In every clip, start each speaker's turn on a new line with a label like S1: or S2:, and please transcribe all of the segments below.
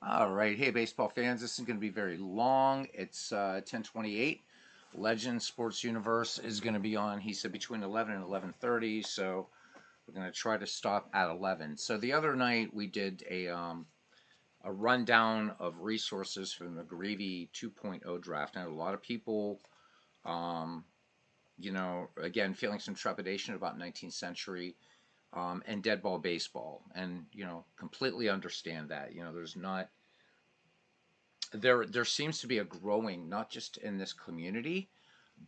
S1: All right, hey baseball fans, this is going to be very long. It's 10:28. Legend Sports Universe is going to be on. He said between 11 and 11:30, so we're going to try to stop at 11. So the other night we did a rundown of resources for the McGreevy 2.0 draft. Now a lot of people, um, again feeling some trepidation about 19th century and dead ball baseball, and completely understand that. There's not there seems to be a growing, not just in this community,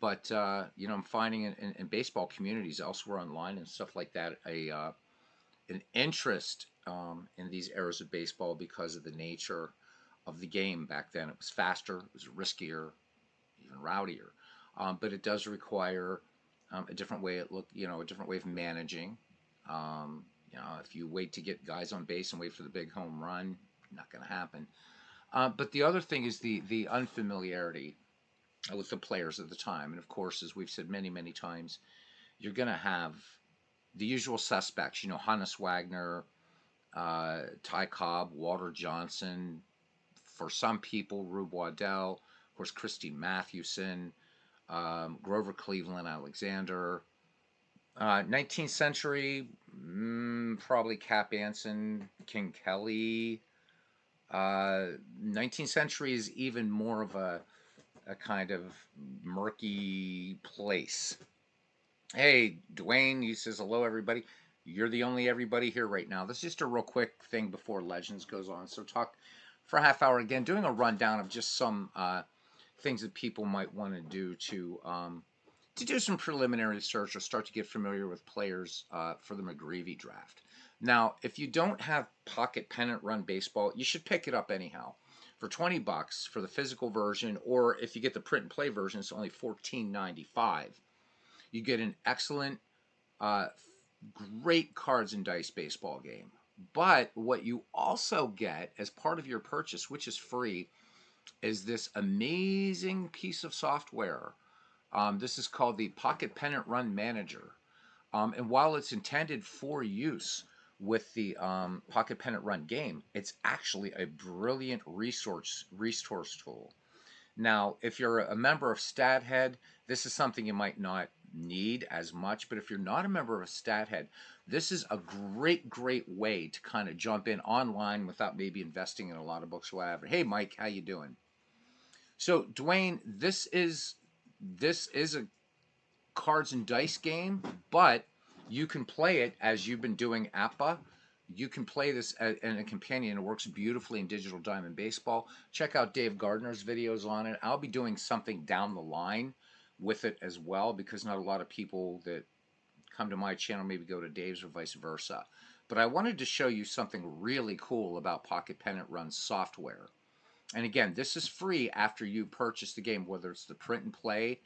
S1: but I'm finding in baseball communities elsewhere online and stuff like that, an interest in these eras of baseball because of the nature of the game back then. It was faster, it was riskier, even rowdier, but it does require a different way at a different way of managing. If you wait to get guys on base and wait for the big home run, not going to happen. But the other thing is the unfamiliarity with the players at the time, and of course, as we've said many many times, you're going to have the usual suspects. Hannes Wagner, Ty Cobb, Walter Johnson. For some people, Rube Waddell, of course, Christine Mathewson, Grover Cleveland Alexander. 19th century, probably Cap Anson, King Kelly. 19th century is even more of a kind of murky place. Hey, Dwayne, he says hello, everybody. You're the only everybody here right now. This is just a real quick thing before Legends goes on. So talk for a half hour again, doing a rundown of just some things that people might want to do to do some preliminary research or start to get familiar with players for the McGreevy draft. Now, if you don't have pocket pennant run baseball, you should pick it up anyhow. For $20 for the physical version, or if you get the print and play version, it's only $14.95. You get an excellent, uh, great cards and dice baseball game. But what you also get as part of your purchase, which is free, is this amazing piece of software. This is called the Pocket Pennant Run Manager. And while it's intended for use with the Pocket Pennant Run game, it's actually a brilliant resource tool. Now, if you're a member of StatHead, this is something you might not need as much, but if you're not a member of StatHead, this is a great way to kind of jump in online without maybe investing in a lot of books or whatever. Hey, Mike, how you doing? So, Dwayne, this is a cards and dice game, but you can play it as you've been doing APBA. You can play this in a companion. It works beautifully in Digital Diamond Baseball. Check out Dave Gardner's videos on it. I'll be doing something down the line with it as well, because not a lot of people that come to my channel maybe go to Dave's or vice versa. But I wanted to show you something really cool about Pocket Pennant Run software. And again, this is free after you purchase the game, whether it's the print and play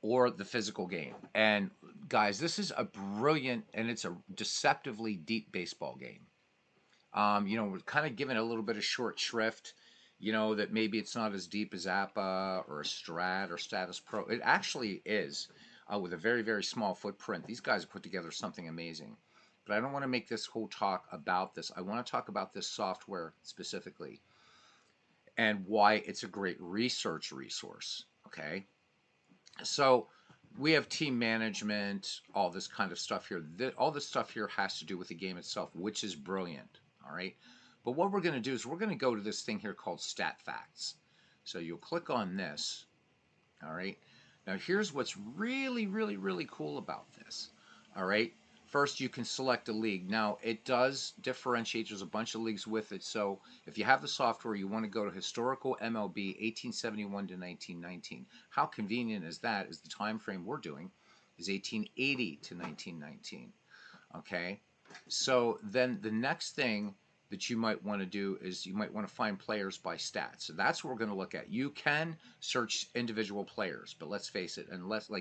S1: or the physical game. And guys, this is a brilliant, and it's a deceptively deep baseball game. We're kind of given a little bit of short shrift, that maybe it's not as deep as APA or Strat or Status Pro. It actually is, with a very small footprint. These guys put together something amazing. But I don't want to make this whole talk about this. I want to talk about this software specifically and why it's a great research resource. Okay. So we have team management, all this kind of stuff here. All this stuff here has to do with the game itself, which is brilliant. All right. But what we're going to do is we're going to go to this thing here called Stat Facts. So you'll click on this. All right. Now here's what's really cool about this. All right. First, you can select a league. Now, it does differentiate. There's a bunch of leagues with it. So if you have the software, you want to go to historical MLB 1871 to 1919. How convenient is that? Is the time frame we're doing is 1880 to 1919. Okay. So then the next thing that you might want to do is you might want to find players by stats. So that's what we're going to look at. You can search individual players, but let's face it,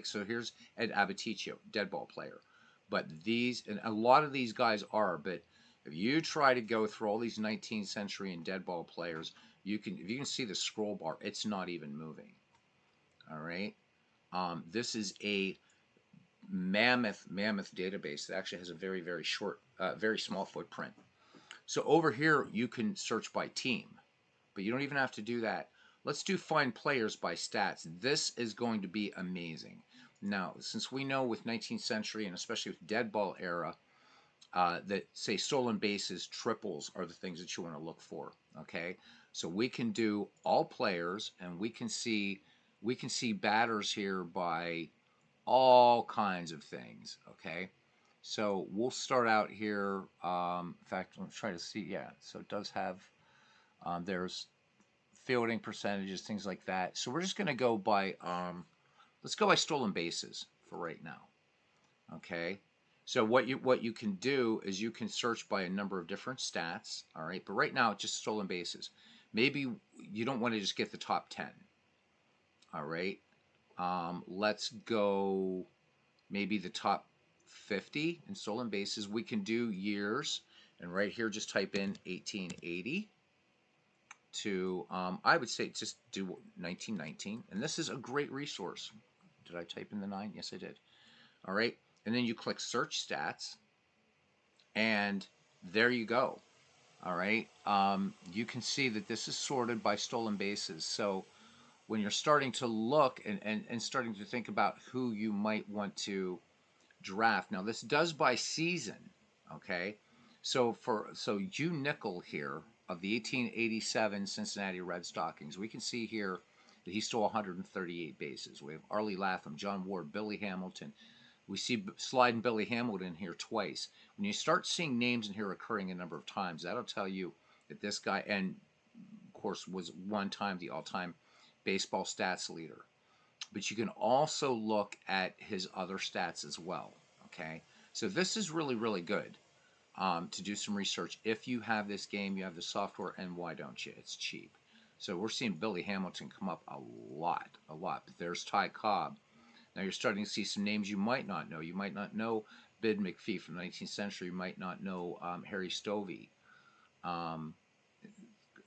S1: so here's Ed Abaticio, dead ball player. But these, and a lot of these guys are, but if you try to go through all these 19th century and dead ball players, if you can see the scroll bar, it's not even moving. All right. This is a mammoth database that actually has a very short, very small footprint. So over here, you can search by team, but you don't even have to do that. Let's do find players by stats. This is going to be amazing. Now, since we know with 19th century and especially with dead ball era, that say stolen bases, triples are the things that you want to look for. Okay, so we can do all players, and we can see batters here by all kinds of things. Okay, so we'll start out here. In fact, let's try to see. Yeah, so it does have. There's fielding percentages, things like that. So we're just going to go by. Let's go by stolen bases for right now. Okay. So what you can do is you can search by a number of different stats. All right. But right now, it's just stolen bases. Maybe you don't want to just get the top 10. All right. Let's go maybe the top 50 in stolen bases. We can do years. And right here, just type in 1880 to, I would say just do 1919. And this is a great resource. Did I type in the 9? Yes, I did. All right. And then you click search stats. And there you go. All right. You can see that this is sorted by stolen bases. So when you're starting to look and starting to think about who you might want to draft. Now this does by season, okay? So Hugh Nickel here of the 1887 Cincinnati Red Stockings, we can see here that he stole 138 bases. We have Arlie Latham, John Ward, Billy Hamilton. We see sliding Billy Hamilton here twice. When you start seeing names in here occurring a number of times, that'll tell you that this guy, and of course was one time the all-time baseball stats leader. But you can also look at his other stats as well. Okay, so this is really, really good to do some research. If you have this game, you have the software, and why don't you? It's cheap. So we're seeing Billy Hamilton come up a lot. But there's Ty Cobb. Now you're starting to see some names you might not know. You might not know Bid McPhee from the 19th century. You might not know Harry Stovey. Um,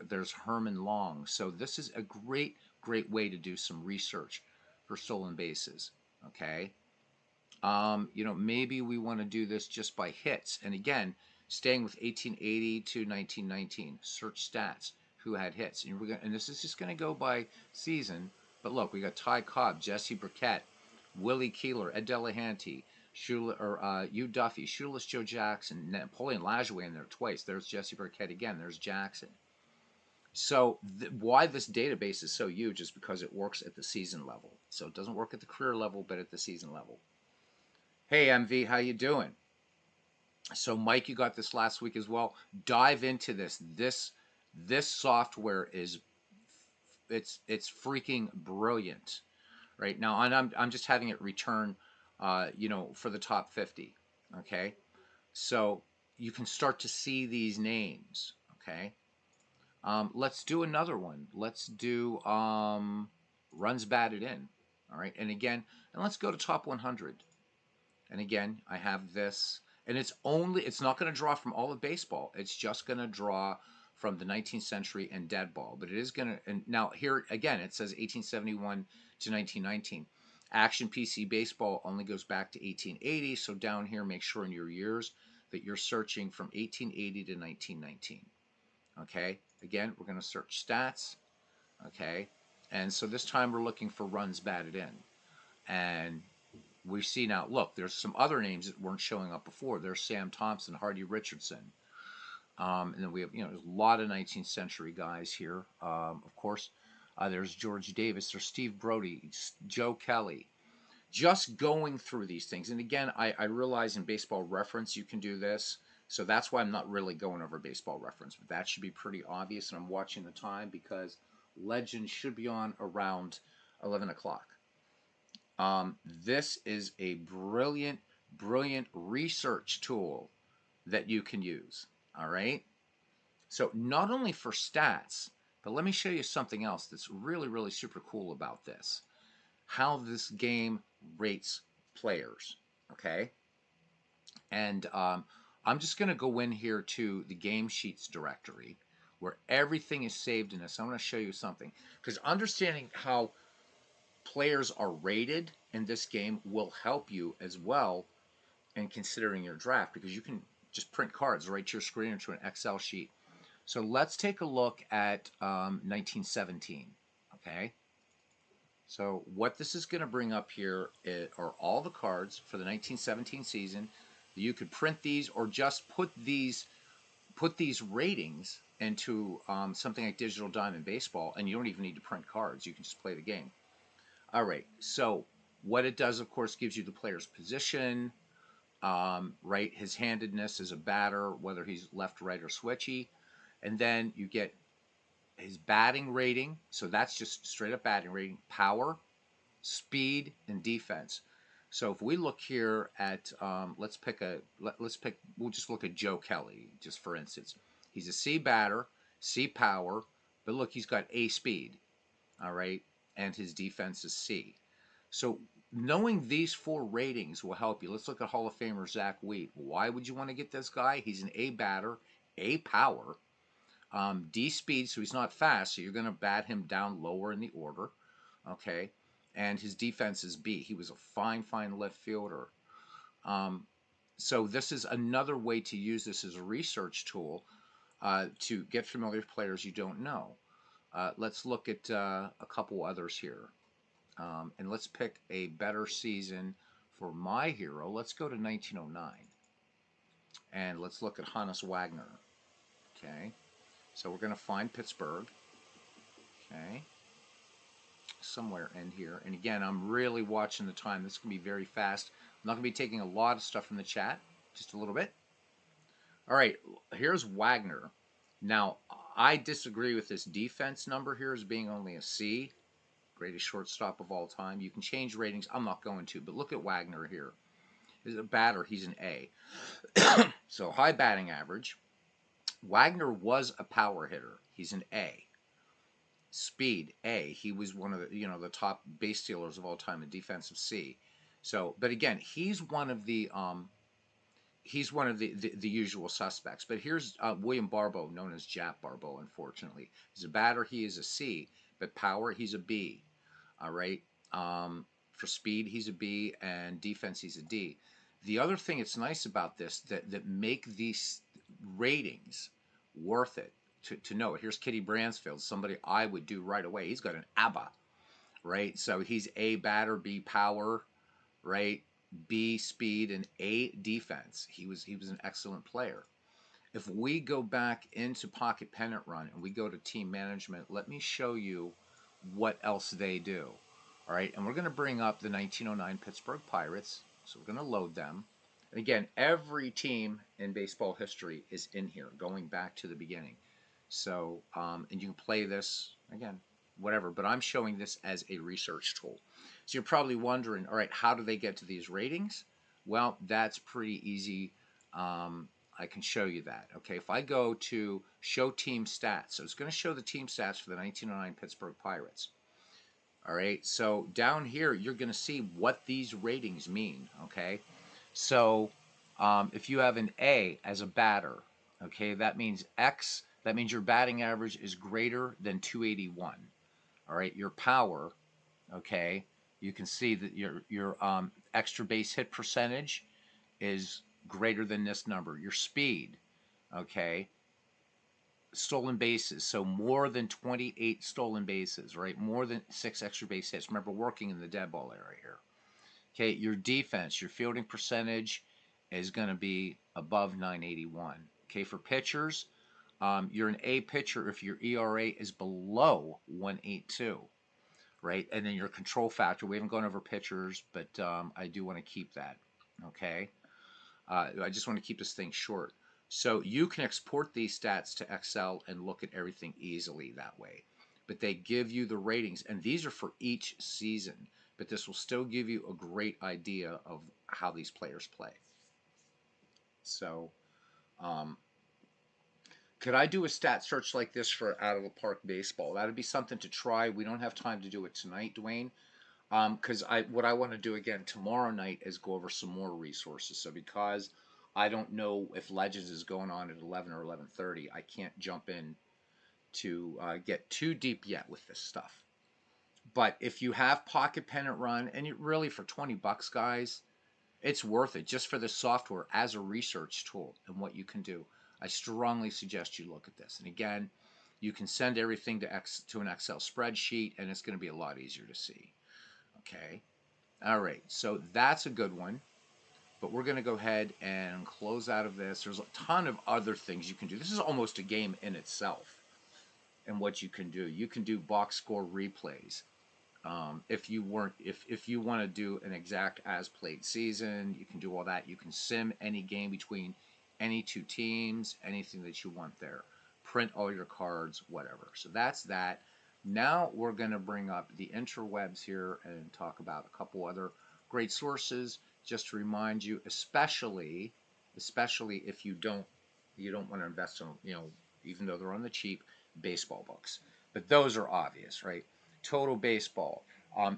S1: there's Herman Long. So this is a great, great way to do some research for stolen bases. Okay. Maybe we want to do this just by hits. And again, staying with 1880 to 1919, search stats, who had hits. And this is just going to go by season. But look, we got Ty Cobb, Jesse Burkett, Willie Keeler, Ed Delahanty, Hugh Duffy, Shoeless Joe Jackson, Napoleon Lajoie in there twice. There's Jesse Burkett again. There's Jackson. So why this database is so huge is because it works at the season level. So it doesn't work at the career level, but at the season level. Hey MV, how you doing? So Mike, you got this last week as well. Dive into this. This software it's freaking brilliant right now. And I'm just having it return, for the top 50. Okay, so you can start to see these names. Okay. Let's do another one. Let's do runs batted in. All right. And let's go to top 100. And again, I have this. And it's not going to draw from all of baseball. It's just going to draw from the 19th century and dead ball. But it is going to, and now here again, it says 1871 to 1919. Action PC baseball only goes back to 1880. So down here, make sure in your years that you're searching from 1880 to 1919. Okay, again, we're going to search stats. Okay, and so this time we're looking for runs batted in. And we see now, look, there's some other names that weren't showing up before. There's Sam Thompson, Hardy Richardson. And then we have, there's a lot of 19th century guys here. Of course, there's George Davis, there's Steve Brody, Joe Kelly. Just going through these things. And again, I realize in Baseball Reference you can do this. So that's why I'm not really going over Baseball Reference. But that should be pretty obvious. And I'm watching the time because Legend should be on around 11 o'clock. This is a brilliant, brilliant research tool that you can use. All right. So not only for stats, but let me show you something else that's really, really super cool about this. How this game rates players. Okay. And I'm just going to go in here to the game sheets directory where everything is saved in this. I'm going to show you something because understanding how players are rated in this game will help you as well in considering your draft because you can just print cards right to your screen or to an Excel sheet. So let's take a look at 1917. Okay. So what this is going to bring up here are all the cards for the 1917 season. You could print these or just put these ratings into something like Digital Diamond Baseball, and you don't even need to print cards. You can just play the game. All right. So what it does, of course, gives you the player's position, right? His handedness as a batter, whether he's left, right, or switchy, and then you get his batting rating. So that's just straight up batting rating, power, speed, and defense. So if we look here at we'll just look at Joe Kelly just for instance. He's a C batter, C power, but look, he's got A speed, all right, and his defense is C. So knowing these four ratings will help you. Let's look at Hall of Famer Zach Wheat. Why would you want to get this guy? He's an A batter, A power, D speed, so he's not fast, so you're going to bat him down lower in the order, okay? And his defense is B. He was a fine, fine left fielder. So this is another way to use this as a research tool to get familiar with players you don't know. Let's look at a couple others here. And let's pick a better season for my hero. Let's go to 1909. And let's look at Hannes Wagner. Okay. So we're going to find Pittsburgh. Okay. Somewhere in here. And again, I'm really watching the time. This is going to be very fast. I'm not going to be taking a lot of stuff from the chat. Just a little bit. All right. Here's Wagner. Now, I disagree with this defense number here as being only a C. Greatest shortstop of all time. You can change ratings. I'm not going to. But look at Wagner here. As a batter, he's an A. So high batting average. Wagner was a power hitter. He's an A. Speed, A. He was one of the the top base stealers of all time in defensive C. So, but again, he's one of the usual suspects. But here's William Barbeau, known as Jap Barbeau. Unfortunately, he's a batter. He is a C, but power, he's a B. All right. For speed, he's a B, and defense, he's a D. The other thing that's nice about this that make these ratings worth it to know it. Here's Kitty Bransfield, somebody I would do right away. He's got an ABBA, right? So he's A batter, B power, right? B speed, and A defense. He was an excellent player. If we go back into Pocket Pennant Run and we go to team management, let me show you what else they do. All right, and we're going to bring up the 1909 Pittsburgh Pirates. So we're going to load them. And again, every team in baseball history is in here, going back to the beginning. So, and you can play this, again, whatever, but I'm showing this as a research tool. So you're probably wondering, all right, how do they get to these ratings? Well, that's pretty easy. I can show you that. Okay, if I go to show team stats, so it's going to show the team stats for the 1909 Pittsburgh Pirates. All right, so down here, you're going to see what these ratings mean, okay? So if you have an A as a batter, okay, that means your batting average is greater than 281. All right, your power, okay, you can see that your extra base hit percentage is greater than this number. Your speed, okay, stolen bases, so more than 28 stolen bases, right? More than 6 extra base hits. Remember, working in the dead ball area here. Okay, your defense, your fielding percentage is going to be above 981. Okay, for pitchers, you're an A pitcher if your ERA is below 182, right? And then your control factor, we haven't gone over pitchers, but I do want to keep that, okay? I just want to keep this thing short. So you can export these stats to Excel and look at everything easily that way. But they give you the ratings, and these are for each season. But this will still give you a great idea of how these players play. So, could I do a stat search like this for out of the park baseball? That would be something to try. We don't have time to do it tonight, Dwayne. Because what I want to do again tomorrow night is go over some more resources. So because I don't know if Legends is going on at 11 or 11:30, I can't jump in to get too deep yet with this stuff. But if you have Pocket Pennant Run, and you really for $20, guys, It's worth it just for the software as a research tool and what you can do. I strongly suggest you look at this. And again, you can send everything to an Excel spreadsheet, and it's going to be a lot easier to see. Okay. All right. So that's a good one. But we're going to go ahead and close out of this. There's a ton of other things you can do. This is almost a game in itself and what you can do. You can do box score replays. If you want to do an exact as played season, you can do all that. You can sim any game between any two teams, anything that you want there. Print all your cards, whatever. So that's that. Now we're going to bring up the interwebs here and talk about a couple other great sources. Just to remind you, especially if you don't want to invest in, even though they're on the cheap, baseball books. But those are obvious, right? Total Baseball.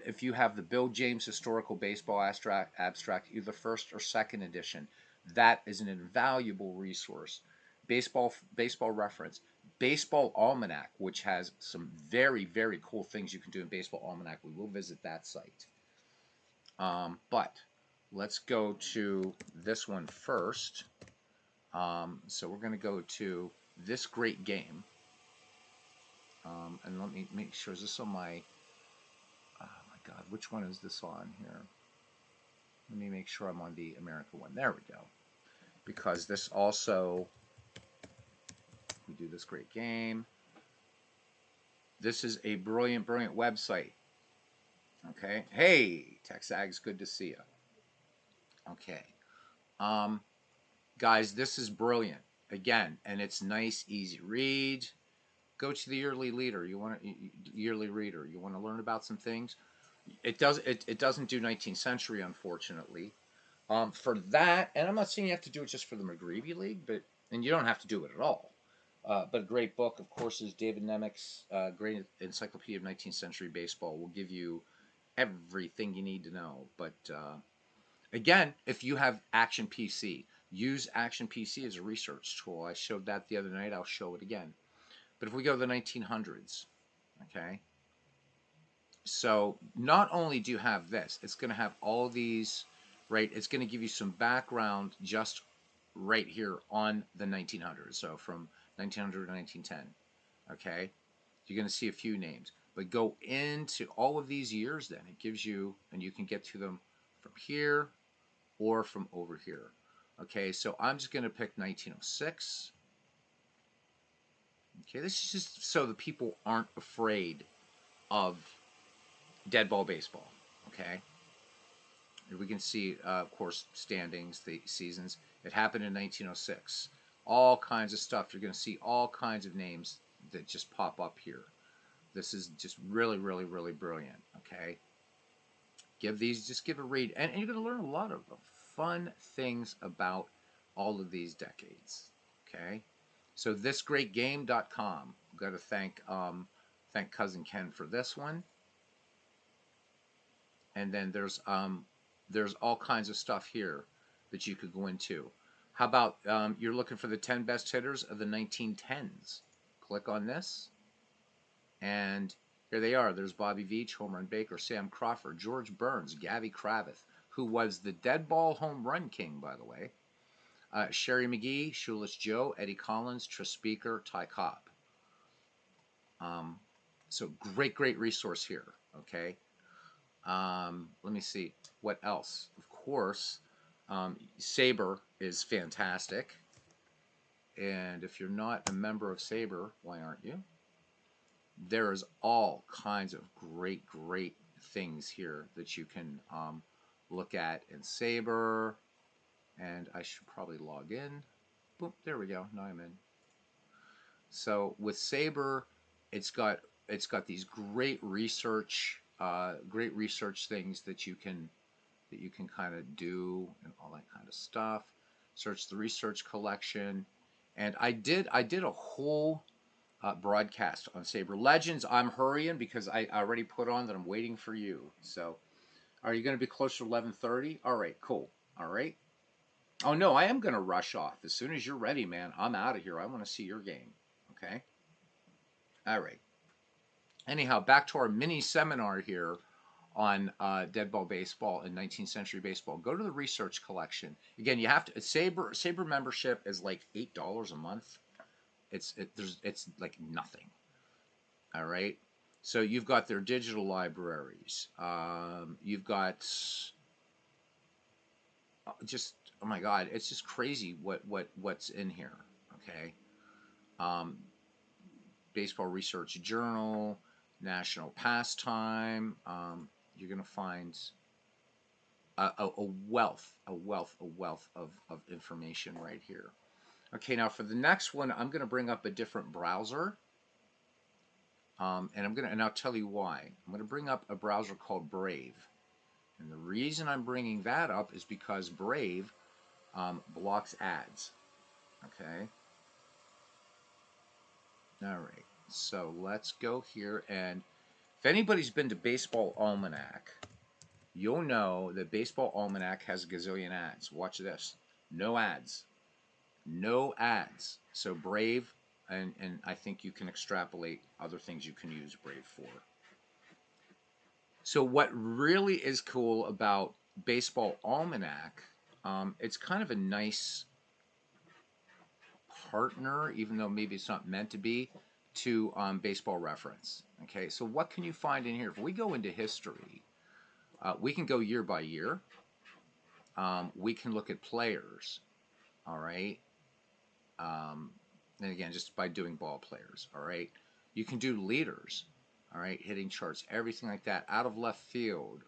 S1: If you have the Bill James Historical Baseball Abstract, either first or second edition, that is an invaluable resource. Baseball Reference, Baseball Almanac, which has some very, very cool things you can do in Baseball Almanac. We will visit that site. But let's go to this one first. So we're going to go to This Great Game. And let me make sure, is this on my, oh my God, which one is this on here? Let me make sure I'm on the American one. There we go. Because this also, we do This Great Game. This is a brilliant, brilliant website. Okay. Hey, Texags, good to see you. Okay. Guys, this is brilliant. Again, and it's nice, easy read. Go to the yearly reader. You want to learn about some things. It doesn't do 19th century, unfortunately. For that, and I'm not saying you have to do it just for the McGreevy League, and you don't have to do it at all. But a great book, of course, is David Nemec's Great Encyclopedia of 19th Century Baseball. Will give you everything you need to know. But again, if you have Action PC, use Action PC as a research tool. I showed that the other night. I'll show it again. But if we go to the 1900s, okay, so not only do you have this, it's going to have all these, right? It's going to give you some background just right here on the 1900s. So from 1900 to 1910, okay? You're going to see a few names. But go into all of these years then. It gives you, and you can get to them from here or from over here. Okay, so I'm just going to pick 1906. Okay, this is just so the people aren't afraid of dead ball baseball. Okay, and we can see, of course, standings, the seasons. It happened in 1906. All kinds of stuff. You're going to see all kinds of names that just pop up here. This is just really, really, really brilliant. Okay, just give a read, and you're going to learn a lot of fun things about all of these decades. Okay. So thisgreatgame.com. I've got to thank Cousin Ken for this one. And then there's all kinds of stuff here that you could go into. How about you're looking for the 10 best hitters of the 1910s? Click on this, and here they are. There's Bobby Veach, Home Run Baker, Sam Crawford, George Burns, Gabby Cravath, who was the dead ball home run king, by the way. Sherry McGee, Shoeless Joe, Eddie Collins, Tris Speaker, Ty Cobb. So great resource here. Okay. Let me see what else. Of course, Sabre is fantastic. And if you're not a member of Sabre, why aren't you? There is all kinds of great things here that you can look at in Sabre. And I should probably log in. Boom, there we go. Now I'm in. So with Sabre, it's got these great research things that you can kind of do and all that kind of stuff. Search the research collection, and I did a whole broadcast on Sabre Legends. I'm hurrying because I already put on that I'm waiting for you. So, are you going to be close to 11:30? All right, cool. All right. Oh, no, I am going to rush off. As soon as you're ready, man, I'm out of here. I want to see your game. Okay? All right. Anyhow, back to our mini seminar here on dead ball baseball and 19th century baseball. Go to the research collection. Again, you have to Saber membership is like $8 a month. It's like nothing. All right. So you've got their digital libraries. You've got just, oh my God, it's just crazy what's in here. Okay. Um, Baseball Research Journal, National Pastime. You're gonna find a wealth of information right here. Okay, now for the next one, I'm gonna bring up a different browser. And I'll tell you why. I'm gonna bring up a browser called Brave. And the reason I'm bringing that up is because Brave blocks ads. Okay. All right. So let's go here. And if anybody's been to Baseball Almanac, you'll know that Baseball Almanac has a gazillion ads. Watch this. No ads. No ads. So Brave, and I think you can extrapolate other things you can use Brave for. So what really is cool about Baseball Almanac, it's kind of a nice partner, even though maybe it's not meant to be, to Baseball Reference. Okay, so what can you find in here? If we go into history, we can go year by year. We can look at players. All right. And again, just by doing ball players. All right. You can do leaders. All right, hitting charts, everything like that. Out of left field,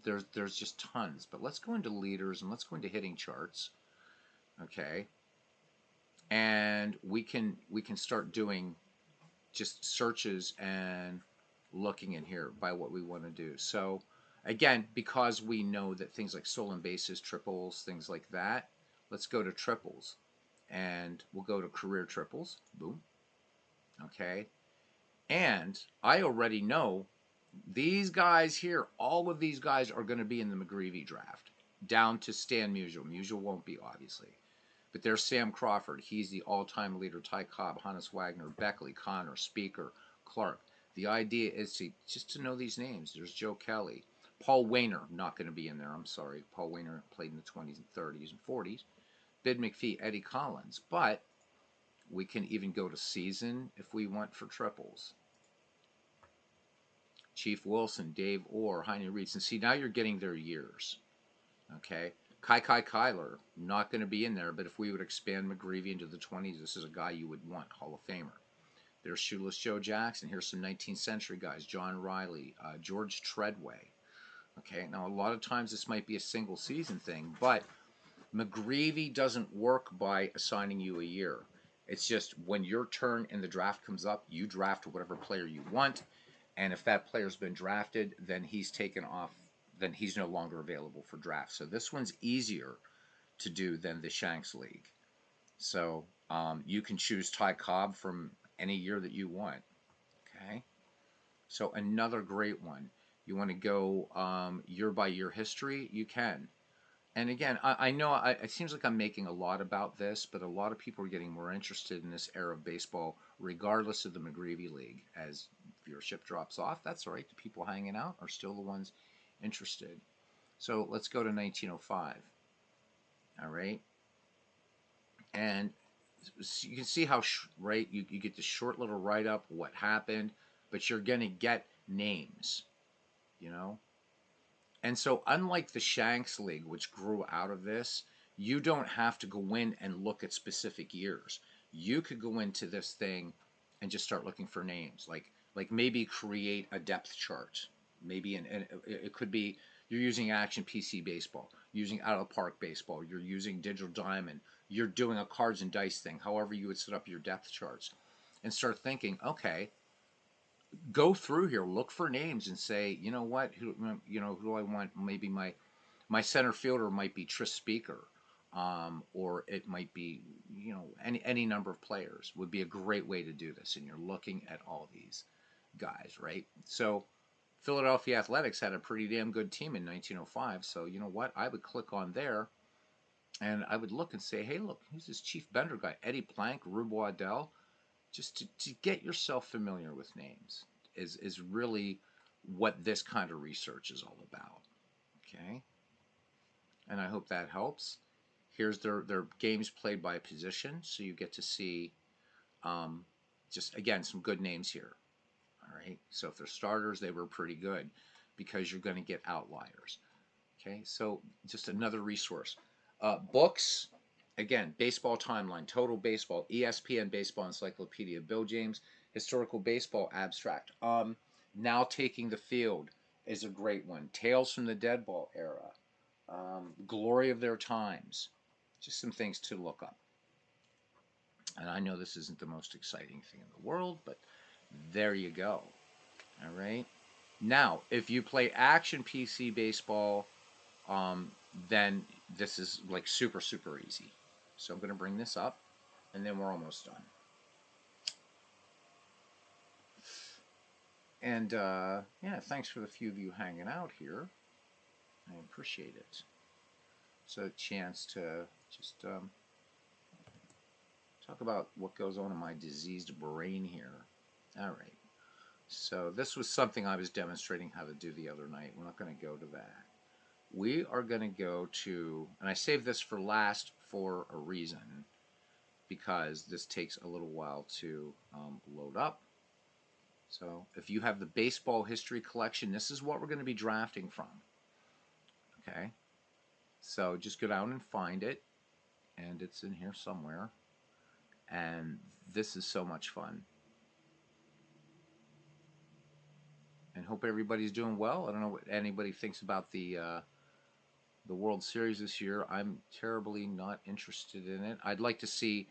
S1: there's just tons. But let's go into leaders and let's go into hitting charts. Okay. And we can start doing just searches and looking in here by what we want to do. So again, because we know that things like stolen bases, triples, things like that, let's go to triples. And we'll go to career triples. Boom. Okay. And I already know these guys here, all of these guys are going to be in the McGreevy draft, down to Stan Musial. Musial won't be, obviously. But there's Sam Crawford. He's the all-time leader. Ty Cobb, Hannes Wagner, Beckley, Connor, Speaker, Clark. The idea is just to know these names. There's Joe Kelly. Paul Wainer, not going to be in there. I'm sorry. Paul Wainer played in the 20s and 30s and 40s. Bid McPhee, Eddie Collins. But we can even go to season if we want for triples. Chief Wilson, Dave Orr, Heine Reeds. And see, now you're getting their years. Okay. Kai Kyler, not going to be in there, but if we would expand McGreevy into the 20s, this is a guy you would want, Hall of Famer. There's Shoeless Joe Jackson. Here's some 19th century guys. John Riley, George Treadway. Okay, now a lot of times this might be a single season thing, but McGreevy doesn't work by assigning you a year. It's just when your turn in the draft comes up, you draft whatever player you want, and if that player's been drafted, then he's taken off, then he's no longer available for draft. So this one's easier to do than the Shanks League. So you can choose Ty Cobb from any year that you want. Okay. So another great one. You want to go year by year history? You can. And again, I know it seems like I'm making a lot about this, but a lot of people are getting more interested in this era of baseball, regardless of the McGreevy League. As viewership drops off, that's all right. The people hanging out are still the ones interested. So let's go to 1905. All right. And you can see how, right, you get the short little write-up, what happened, but you're going to get names, you know? And so unlike the Shanks League, which grew out of this, you don't have to go in and look at specific years. You could go into this thing and just start looking for names, like maybe create a depth chart. Maybe and it could be you're using Action PC Baseball, using Out of the Park Baseball, you're using Digital Diamond, you're doing a cards and dice thing, however you would set up your depth charts, and start thinking, okay, go through here, look for names, and say, you know what, who do I want? Maybe my center fielder might be Tris Speaker, or it might be any number of players would be a great way to do this. And you're looking at all these guys, right? So Philadelphia Athletics had a pretty damn good team in 1905. So you know what, I would click on there, and I would look and say, hey, look, who's this Chief Bender guy? Eddie Plank, Rube Waddell. Just to get yourself familiar with names is really what this kind of research is all about. Okay, and I hope that helps. Here's their games played by position, so you get to see um, just again some good names here. All right, so if they're starters, they were pretty good because you're going to get outliers. Okay, so just another resource. Books, again, Baseball Timeline, Total Baseball, ESPN Baseball Encyclopedia, Bill James, Historical Baseball Abstract. Now Taking the Field is a great one. Tales from the Deadball Era, Glory of Their Times. Just some things to look up. And I know this isn't the most exciting thing in the world, but there you go. All right. Now, if you play action PC baseball, um, then this is like super, super easy. So I'm going to bring this up, and then we're almost done. And yeah, thanks for the few of you hanging out here. I appreciate it. It's a chance to just talk about what goes on in my diseased brain here. All right. So this was something I was demonstrating how to do the other night. We're not going to go to that. We are going to go to, and I saved this for last for a reason, because this takes a little while to load up. So if you have the baseball history collection, this is what we're going to be drafting from. Okay, so just go down and find it, and it's in here somewhere. And this is so much fun. And hope everybody's doing well. I don't know what anybody thinks about the World Series this year. I'm terribly not interested in it. I'd like to see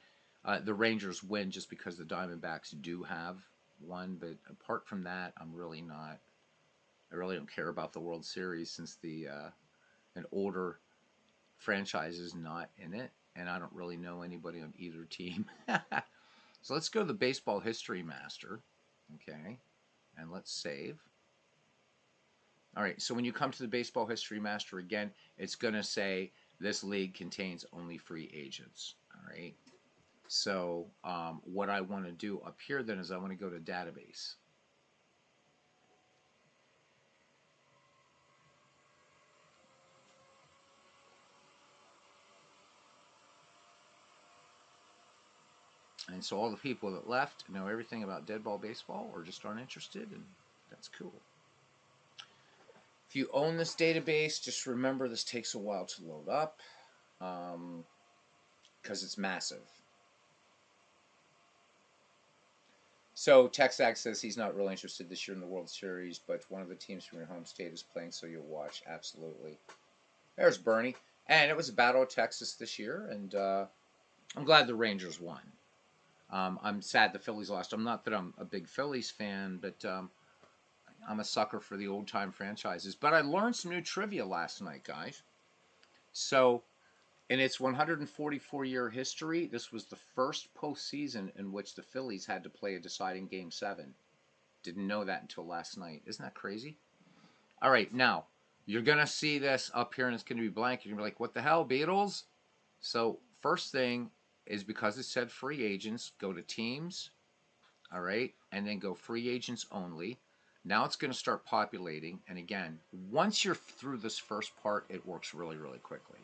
S1: the Rangers win just because the Diamondbacks do have one, but apart from that, I'm really not. I really don't care about the World Series since an older franchise is not in it, and I don't really know anybody on either team. So let's go to the Baseball History Master, okay, and let's save. All right, so when you come to the Baseball History Master again, it's going to say this league contains only free agents. All right. So what I want to do up here then is I want to go to Database. And so all the people that left know everything about dead ball baseball or just aren't interested, and that's cool. If you own this database, just remember this takes a while to load up because it's massive. So Texac says he's not really interested this year in the World Series, but one of the teams from your home state is playing, so you'll watch. Absolutely. There's Bernie. And it was a battle of Texas this year, and I'm glad the Rangers won. I'm sad the Phillies lost. I'm not that I'm a big Phillies fan, but I'm a sucker for the old-time franchises. But I learned some new trivia last night, guys. So, in its 144-year history, this was the first postseason in which the Phillies had to play a deciding Game 7. Didn't know that until last night. Isn't that crazy? All right, now, you're going to see this up here, and it's going to be blank. You're going to be like, what the hell, Beatles? So, first thing is because it said free agents, go to teams, all right, and then go free agents only. Now it's going to start populating, and again, once you're through this first part, it works really, really quickly.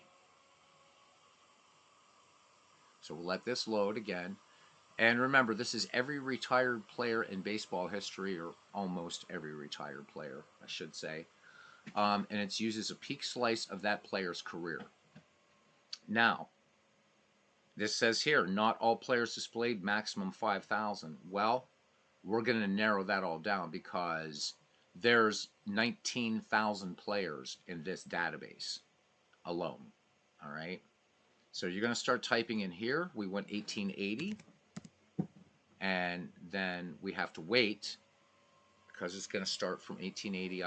S1: So we'll let this load again. And remember, this is every retired player in baseball history, or almost every retired player, I should say. And it uses a peak slice of that player's career. Now, this says here, not all players displayed maximum 5,000. Well, we're going to narrow that all down because there's 19,000 players in this database alone. All right. So you're going to start typing in here. We went 1880. And then we have to wait because it's going to start from 1880.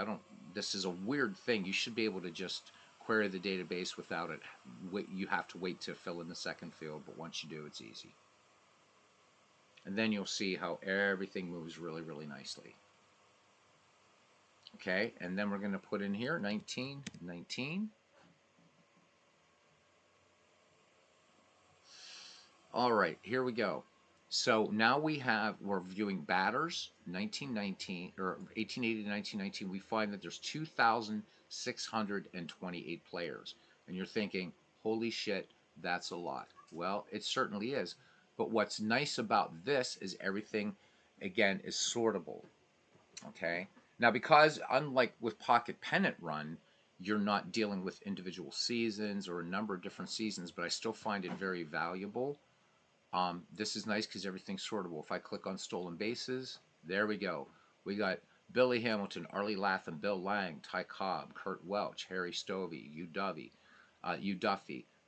S1: This is a weird thing. You should be able to just query the database without it. You have to wait to fill in the second field, but once you do, it's easy. And then you'll see how everything moves really, really nicely. Okay, and then we're going to put in here 1919. All right, here we go. So now we're viewing batters, 1919 or 1880 to 1919. We find that there's 2,628 players. And you're thinking, holy shit, that's a lot. Well, it certainly is. But what's nice about this is everything, again, is sortable. Okay. Now, because unlike with Pocket Pennant Run, you're not dealing with individual seasons or a number of different seasons, but I still find it very valuable. This is nice because everything's sortable. If I click on stolen bases, there we go. We got Billy Hamilton, Arlie Latham, Bill Lang, Ty Cobb, Kurt Welch, Harry Stovey, Hugh Duffy,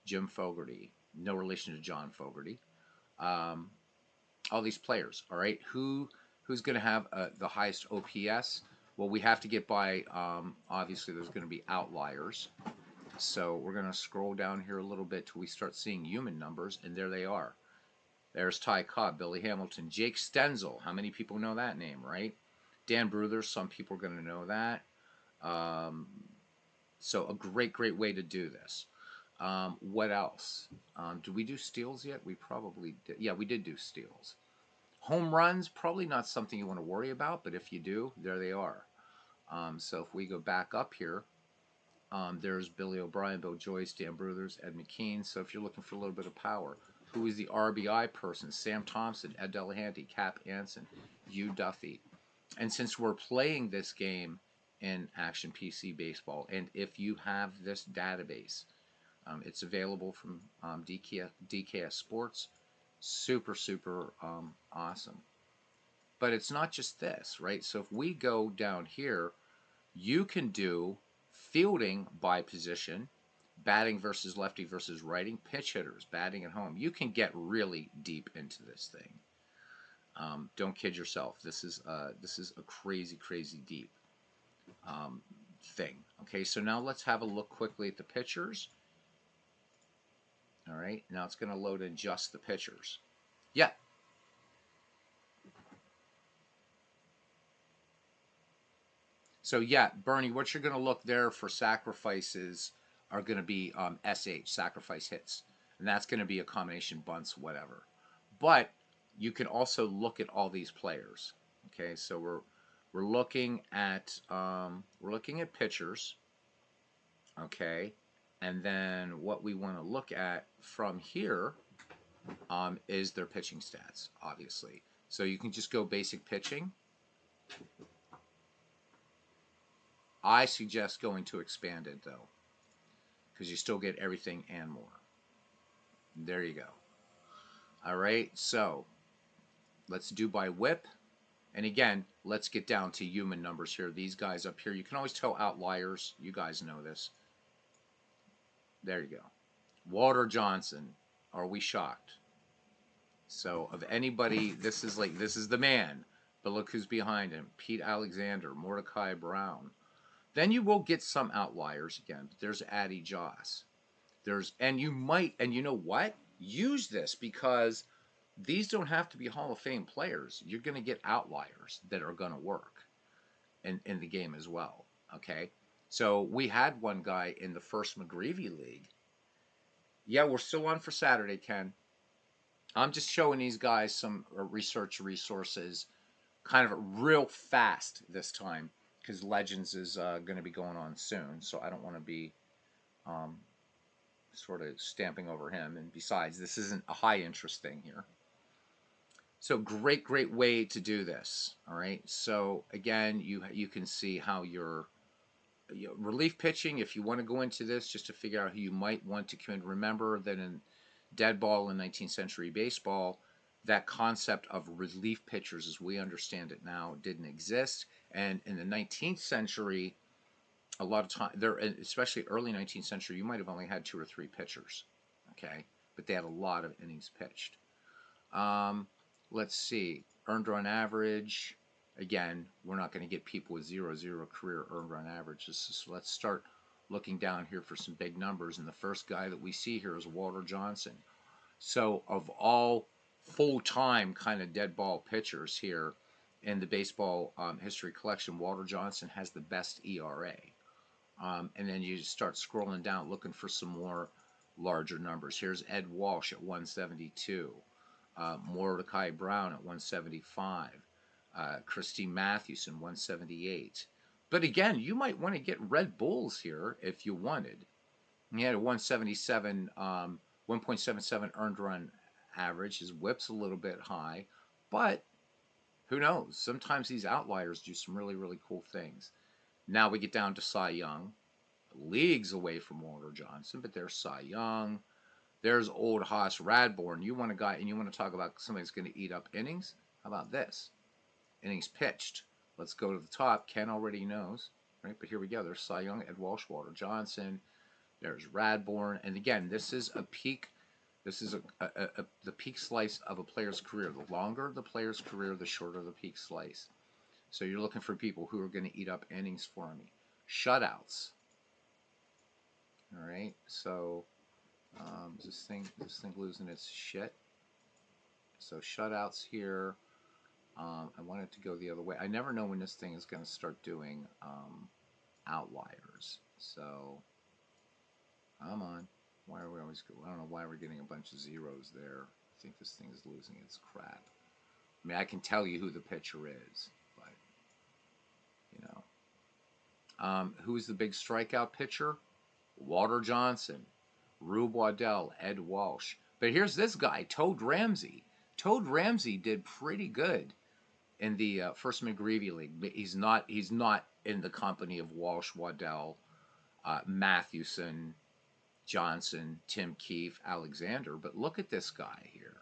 S1: Jim Fogarty, no relation to John Fogarty. Um, all these players. All right, who's going to have the highest OPS? Well, we have to get by. Obviously, there's going to be outliers. So we're going to scroll down here a little bit till we start seeing human numbers, and there they are. There's Ty Cobb, Billy Hamilton, Jake Stenzel. How many people know that name, right? Dan Bruthers, some people are going to know that. Um, so a great way to do this. What else? Did we do steals yet? We probably did. Yeah, we did do steals. Home runs, probably not something you want to worry about, but if you do, there they are. So if we go back up here, there's Billy O'Brien, Bill Joyce, Dan Bruthers, Ed McKean. So if you're looking for a little bit of power, who is the RBI person? Sam Thompson, Ed Delahanty, Cap Anson, Hugh Duffy. And since we're playing this game in Action PC Baseball, and if you have this database, it's available from DKS Sports. Super awesome. But it's not just this, right? So if we go down here, you can do fielding by position, batting versus lefty versus righty, pitch hitters, batting at home. You can get really deep into this thing. Don't kid yourself. This is a crazy deep thing. Okay, so now let's have a look quickly at the pitchers. All right, now it's going to load in just the pitchers. Yeah. So yeah, Bernie, what you're going to look there for sacrifices are going to be SH, sacrifice hits. And that's going to be a combination bunts, whatever. But you can also look at all these players. Okay, so we're looking at pitchers. Okay, and then what we want to look at from here is their pitching stats, obviously. So you can just go basic pitching. I suggest going to expanded though, because you still get everything and more. There you go. All right, so let's do by whip. And again, let's get down to human numbers here. These guys up here, you can always tell outliers. You guys know this. There you go. Walter Johnson. Are we shocked? So of anybody, this is the man. But look who's behind him. Pete Alexander, Mordecai Brown. Then you will get some outliers again. There's Addie Joss. And you know what? Use this because these don't have to be Hall of Fame players. You're going to get outliers that are going to work in the game as well. Okay? So we had one guy in the first McGreevy League. Yeah, we're still on for Saturday, Ken. I'm just showing these guys some research resources kind of real fast this time because Legends is going to be going on soon. So I don't want to be sort of stamping over him. And besides, this isn't a high interest thing here. So great way to do this. All right. So again, you can see how your relief pitching, if you want to go into this just to figure out who you might want to come in. Remember that in dead ball in 19th century baseball, that concept of relief pitchers as we understand it now didn't exist. And in the 19th century, a lot of time there, especially early 19th century, you might have only had 2 or 3 pitchers. Okay. But they had a lot of innings pitched. Let's see. Earned run average. Again, we're not going to get people with 0-0 career earned run averages. So let's start looking down here for some big numbers. And the first guy that we see here is Walter Johnson. So of all full-time kind of dead ball pitchers here in the baseball history collection, Walter Johnson has the best ERA. And then you start scrolling down looking for some more larger numbers. Here's Ed Walsh at 172. Mordecai Brown at 175. Christine Mathewson, 178. But again, you might want to get Red Bulls here if you wanted. He had a 177, 1.77 earned run average. His whip's a little bit high, but who knows? Sometimes these outliers do some really, really cool things. Now we get down to Cy Young, leagues away from Walter Johnson, but there's Cy Young. There's old Haas Radborn. You want a guy, and you want to talk about somebody that's going to eat up innings? How about this? Innings pitched. Let's go to the top. Ken already knows, right? But here we go. There's Cy Young, Ed Walsh, Walter Johnson. There's Radborn, and again, this is a peak. This is the peak slice of a player's career. The longer the player's career, the shorter the peak slice. So you're looking for people who are going to eat up innings for me. Shutouts. All right. So this thing losing its shit. So shutouts here. I want it to go the other way. I never know when this thing is going to start doing outliers. So come on. Why are we always? I don't know why we're getting a bunch of zeros there. I think this thing is losing its crap. I mean, I can tell you who the pitcher is, but you know, who's the big strikeout pitcher? Walter Johnson, Rube Waddell, Ed Walsh. But here's this guy, Toad Ramsey. Toad Ramsey did pretty good in the first McGreevy League. But he's not in the company of Walsh, Waddell, Mathewson, Johnson, Tim Keefe, Alexander. But look at this guy here.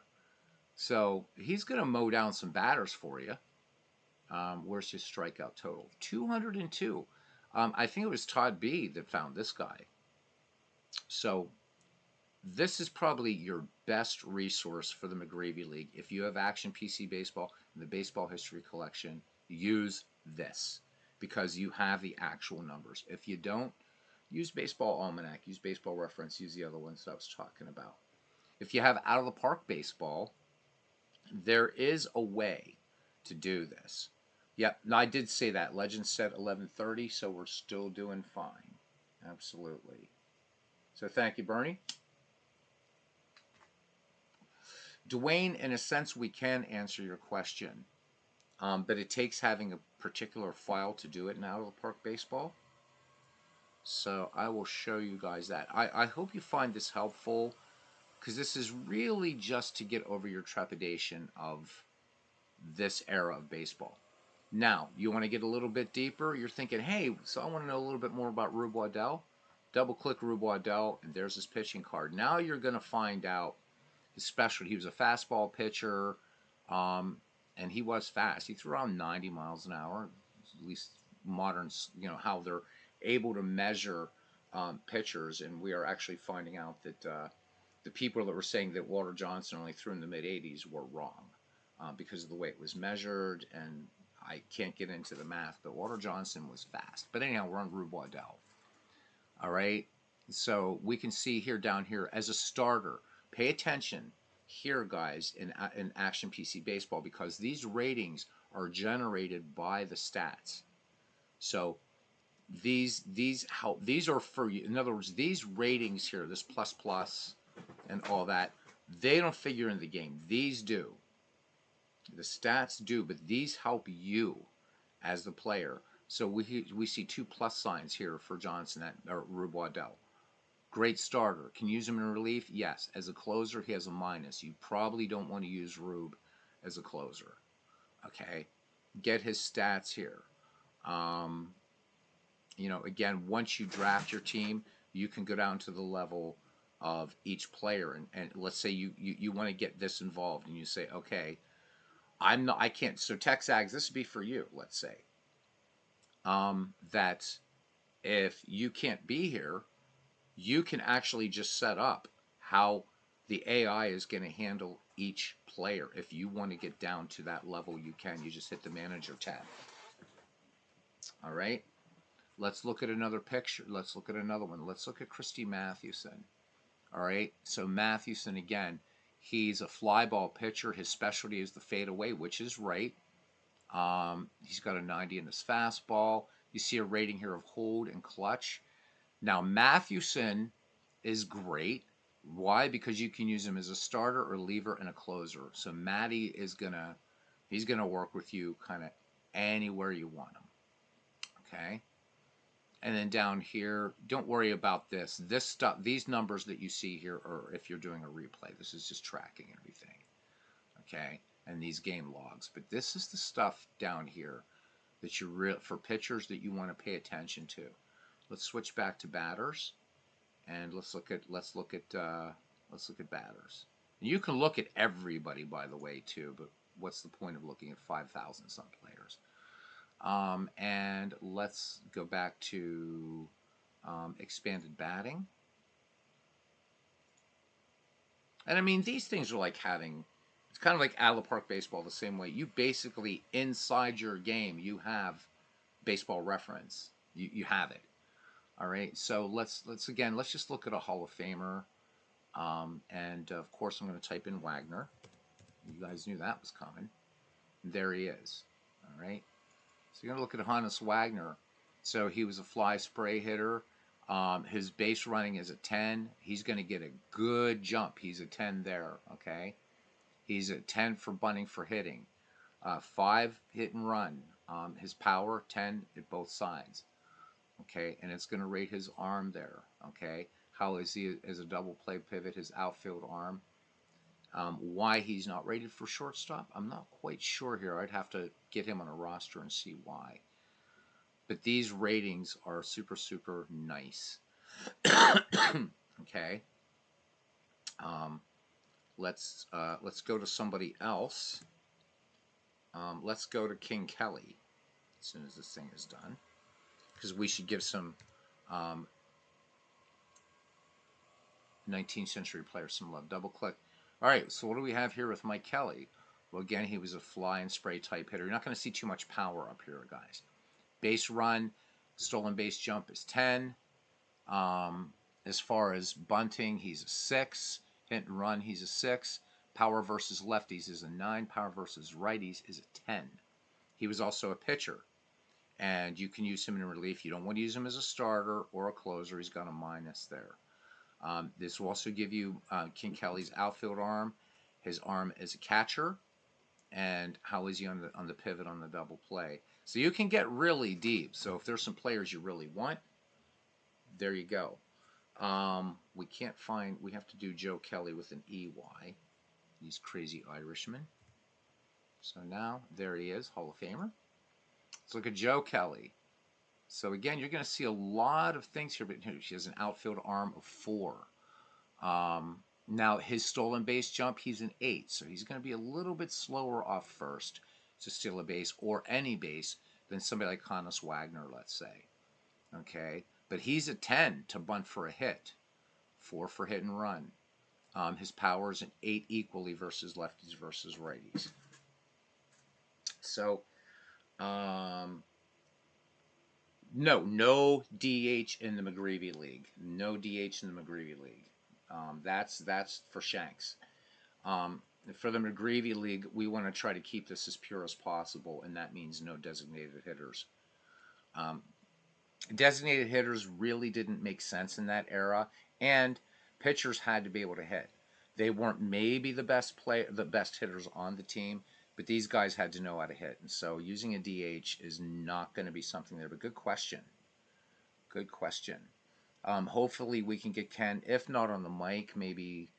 S1: So he's going to mow down some batters for you. Where's his strikeout total? 202. I think it was Todd B that found this guy. So this is probably your best resource for the McGreevy League. If you have Action PC Baseball and the Baseball History Collection, use this because you have the actual numbers. If you don't, use Baseball Almanac, use Baseball Reference, use the other ones that I was talking about. If you have Out of the Park Baseball, there is a way to do this. Yep, no, I did say that. Legend said 11:30, so we're still doing fine. Absolutely. So thank you, Bernie. Dwayne, in a sense, we can answer your question, but it takes having a particular file to do it in Out of the Park Baseball. So I will show you guys that. I hope you find this helpful because this is really just to get over your trepidation of this era of baseball. Now, you want to get a little bit deeper. You're thinking, hey, so I want to know a little bit more about Rube Waddell. Double-click Rube Waddell, and there's his pitching card. Now you're going to find out his specialty. He was a fastball pitcher, and he was fast. He threw around 90 miles an hour, at least modern, how they're able to measure pitchers. And we are actually finding out that the people that were saying that Walter Johnson only threw in the mid-80s were wrong because of the way it was measured. And I can't get into the math, but Walter Johnson was fast. But anyhow, we're on Rube Waddell. All right, so we can see here down here as a starter. Pay attention here, guys, in Action PC Baseball because these ratings are generated by the stats. So these are for you. In other words, these ratings here, this plus and all that, they don't figure in the game. These do. The stats do, but these help you as the player. So we see 2 plus signs here for Johnson or Rube Waddell. Great starter. Can use him in relief? Yes. As a closer, he has a minus. You probably don't want to use Rube as a closer. Okay. Get his stats here. Again, once you draft your team, you can go down to the level of each player. And let's say you want to get this involved and you say, okay, I can't. So Texags, this would be for you, let's say. That if you can't be here, you can actually just set up how the AI is going to handle each player. If you want to get down to that level, you can. You just hit the manager tab. All right. Let's look at another picture. Let's look at another one. Let's look at Christy Mathewson. All right. So Mathewson, again, he's a fly ball pitcher. His specialty is the fadeaway, which is right. He's got a 90 in his fastball. You see a rating here of hold and clutch. Now, Mathewson is great, Why? Because you can use him as a starter, or reliever, and a closer. So Matty is he's gonna work with you kind of anywhere you want him. Okay. And then down here, don't worry about this. This stuff, these numbers that you see here are if you're doing a replay. This is just tracking everything. Okay. And these game logs. But this is the stuff down here that you for pitchers that you want to pay attention to. Let's switch back to batters, and let's look at batters. And you can look at everybody, by the way, too. But what's the point of looking at 5,000 some players? And let's go back to expanded batting. And I mean, these things are like having, it's kind of like Adler Park baseball the same way. You basically, inside your game, you have baseball reference. You have it. All right. So let's just look at a Hall of Famer. And of course, I'm going to type in Wagner. You guys knew that was coming. There he is. All right. So you're going to look at Hannes Wagner. So he was a fly spray hitter. His base running is a 10. He's going to get a good jump. He's a 10 there, okay? He's a 10 for bunting for hitting. 5 hit and run. His power, 10 at both sides, okay? And it's going to rate his arm there, okay? How is he as a double play pivot, his outfield arm? Why he's not rated for shortstop, I'm not quite sure here. I'd have to get him on a roster and see why. But these ratings are super, super nice. Okay. Let's go to somebody else. Let's go to King Kelly as soon as this thing is done, because we should give some 19th century players some love. Double click. All right. So what do we have here with Mike Kelly? Well, again, he was a fly and spray type hitter. You're not going to see too much power up here, guys. Base run, stolen base jump is 10. As far as bunting, he's a 6. Hit and run, he's a 6. Power versus lefties is a 9. Power versus righties is a 10. He was also a pitcher, and you can use him in relief. You don't want to use him as a starter or a closer. He's got a minus there. This will also give you King Kelly's outfield arm, his arm as a catcher, and how is he on the pivot on the double play. So you can get really deep. So if there's some players you really want, there you go. We can't find, we have to do Joe Kelly with an EY. These crazy Irishmen. So now, there he is, Hall of Famer. Let's look at Joe Kelly. So again, you're going to see a lot of things here, but she has an outfield arm of 4. Now, his stolen base jump, he's an 8, so he's going to be a little bit slower off first to steal a base or any base than somebody like Hannes Wagner, let's say. Okay, but he's a 10 to bunt for a hit, 4 for hit and run. His power is an 8 equally versus lefties versus righties. So, no DH in the McGreevy League. No DH in the McGreevy League. That's for Shanks. For the McGreevy League, we want to try to keep this as pure as possible, and that means no designated hitters. Designated hitters really didn't make sense in that era, and pitchers had to be able to hit. They weren't maybe the best hitters on the team, but these guys had to know how to hit. And so using a DH is not going to be something there. But good question. Good question. Hopefully we can get Ken, if not on the mic, maybe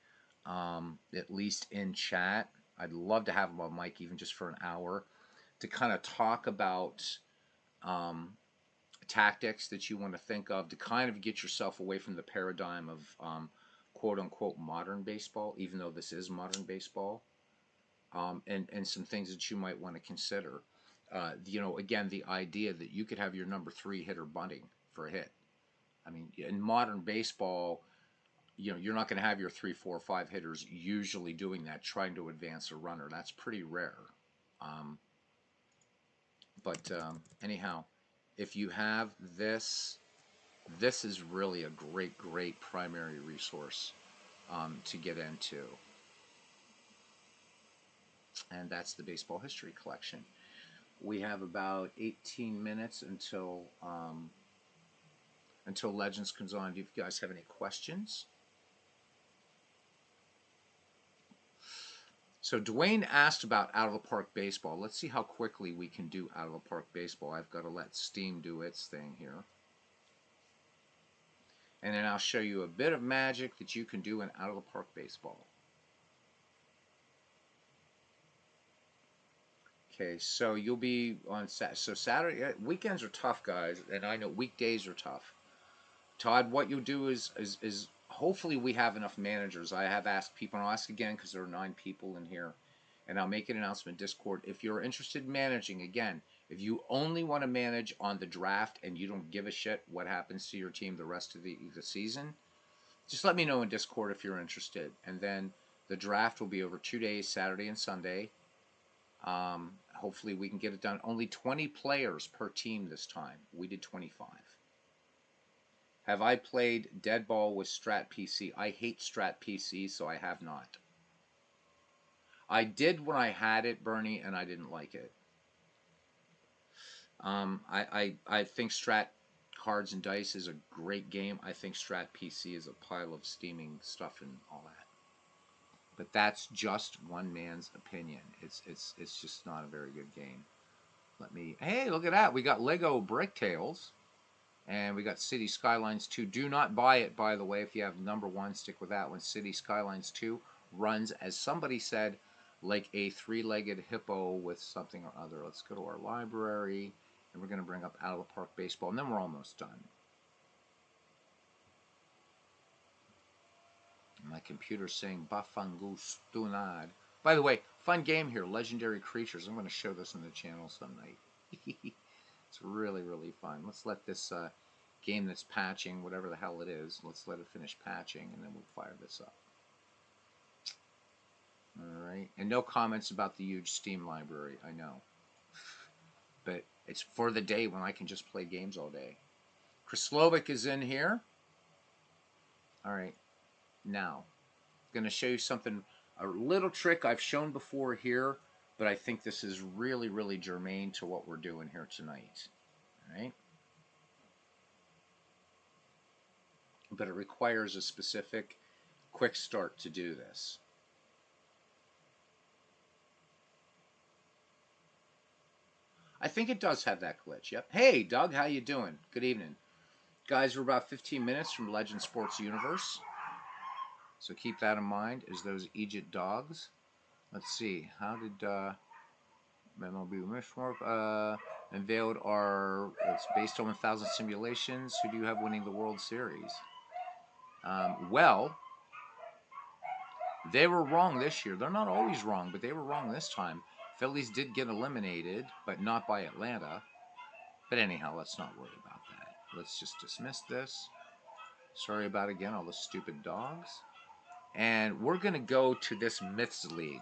S1: at least in chat. I'd love to have him on mic even just for an hour to kind of talk about tactics that you want to think of to kind of get yourself away from the paradigm of quote-unquote modern baseball, even though this is modern baseball, and some things that you might want to consider. Again, the idea that you could have your number 3 hitter bunting for a hit. I mean, in modern baseball, you're not going to have your 3, 4, 5 hitters usually doing that, trying to advance a runner. That's pretty rare. Anyhow, if you have this, this is really a great primary resource to get into. And that's the Baseball History Collection. We have about 18 minutes until Legends comes on. Do you guys have any questions? So Dwayne asked about out of the park baseball. Let's see how quickly we can do out of the park baseball. I've got to let Steam do its thing here. And then I'll show you a bit of magic that you can do in out of the park baseball. Okay, so you'll be on so Saturday. Weekends are tough, guys, and I know weekdays are tough. Todd, what you'll do is hopefully we have enough managers. I have asked people, and I'll ask again because there are 9 people in here, and I'll make an announcement in Discord. If you're interested in managing, again, if you only want to manage on the draft and you don't give a shit what happens to your team the rest of the season, just let me know in Discord if you're interested. And then the draft will be over 2 days, Saturday and Sunday. Hopefully we can get it done. Only 20 players per team this time. We did 25. Have I played Dead Ball with Strat PC? I hate Strat PC, so I have not. I did when I had it, Bernie, and I didn't like it. I think Strat Cards and Dice is a great game. I think Strat PC is a pile of steaming stuff and all that. But that's just one man's opinion. It's just not a very good game. Hey, look at that. We got Lego Brick Tales. And we got City Skylines 2. Do not buy it, by the way. If you have number 1, stick with that one. City Skylines 2 runs, as somebody said, like a 3-legged hippo with something or other. Let's go to our library, and we're going to bring up Out of the Park Baseball, and then we're almost done. My computer's saying Bafangus Tunad. By the way, fun game here, Legendary Creatures. I'm going to show this on the channel some night. It's really, really fun. Let's let this game that's patching, whatever the hell it is, let's let it finish patching, and then we'll fire this up. All right. And no comments about the huge Steam library, I know. But it's for the day when I can just play games all day. Chris Slovic is in here. All right. Now, I'm going to show you something, a little trick I've shown before here, but I think this is really, really germane to what we're doing here tonight. All right? But it requires a specific quick start to do this. I think it does have that glitch. Yep. Hey, Doug, how you doing? Good evening. Guys, we're about 15 minutes from Legend Sports Universe. So keep that in mind as those Egypt dogs. Let's see. How did MLB Mishmark unveiled it's based on 1,000 simulations. Who do you have winning the World Series? Well, they were wrong this year. They're not always wrong, but they were wrong this time. Phillies did get eliminated, but not by Atlanta. But anyhow, let's not worry about that. Let's just dismiss this. Sorry about, again, all the stupid dogs. And we're going to go to this Myths League.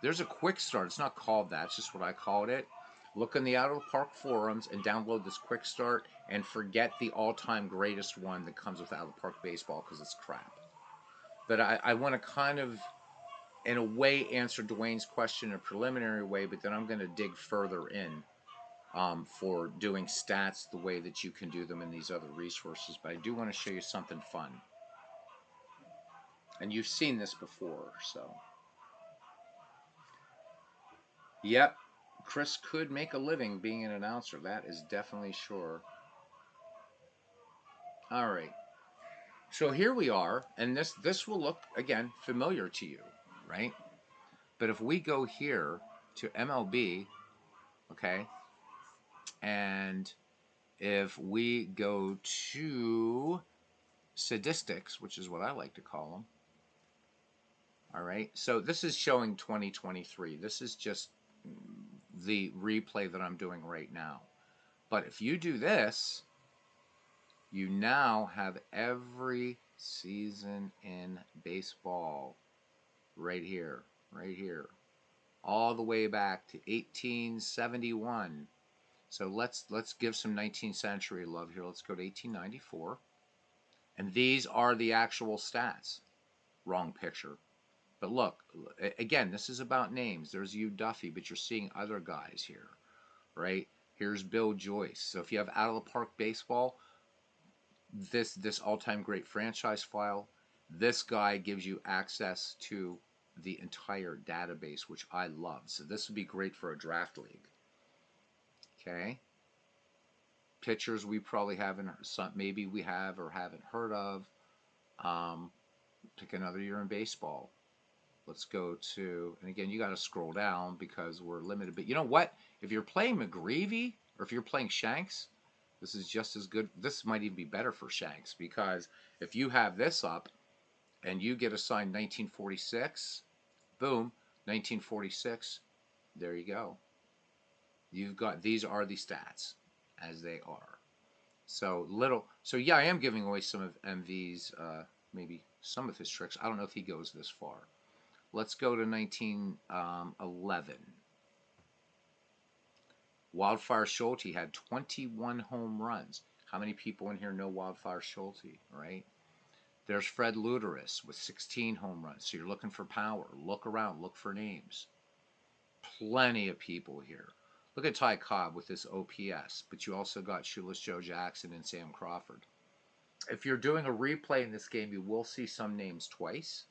S1: There's a quick start. It's not called that. It's just what I called it. Look in the Out of the Park forums and download this quick start and forget the all-time greatest one that comes with Out of the Park baseball because it's crap. But I want to kind of, in a way, answer Dwayne's question in a preliminary way, but then I'm going to dig further in for doing stats the way that you can do them in these other resources. But I do want to show you something fun. And you've seen this before, so. Yep, Chris could make a living being an announcer. That is definitely sure. All right. So here we are, and this will look, again, familiar to you, right? But if we go here to MLB, okay, and if we go to statistics, which is what I like to call them, all right, so this is showing 2023. This is just the replay that I'm doing right now. But if you do this, you now have every season in baseball right here, all the way back to 1871. So let's give some 19th century love here. Let's go to 1894. And these are the actual stats. Wrong picture. But look, again, this is about names. There's you, Duffy, but you're seeing other guys here, right? Here's Bill Joyce. So if you have Out of the Park baseball, this all-time great franchise file, this guy gives you access to the entire database, which I love. So this would be great for a draft league. Okay. Pitchers we probably haven't, maybe we have or haven't heard of. Pick another year in baseball. Let's go to, and again, you got to scroll down because we're limited. But you know what? If you're playing McGreevy or if you're playing Shanks, this is just as good. This might even be better for Shanks because if you have this up and you get assigned 1946, boom, 1946, there you go. You've got, these are the stats as they are. So yeah, I am giving away some of MV's, maybe some of his tricks. I don't know if he goes this far. Let's go to 1911. Wildfire Schulte had 21 home runs. How many people in here know Wildfire Schulte, right? There's Fred Luderis with 16 home runs. So you're looking for power. Look around. Look for names. Plenty of people here. Look at Ty Cobb with this OPS. But you also got Shoeless Joe Jackson and Sam Crawford. If you're doing a replay in this game, you will see some names twice.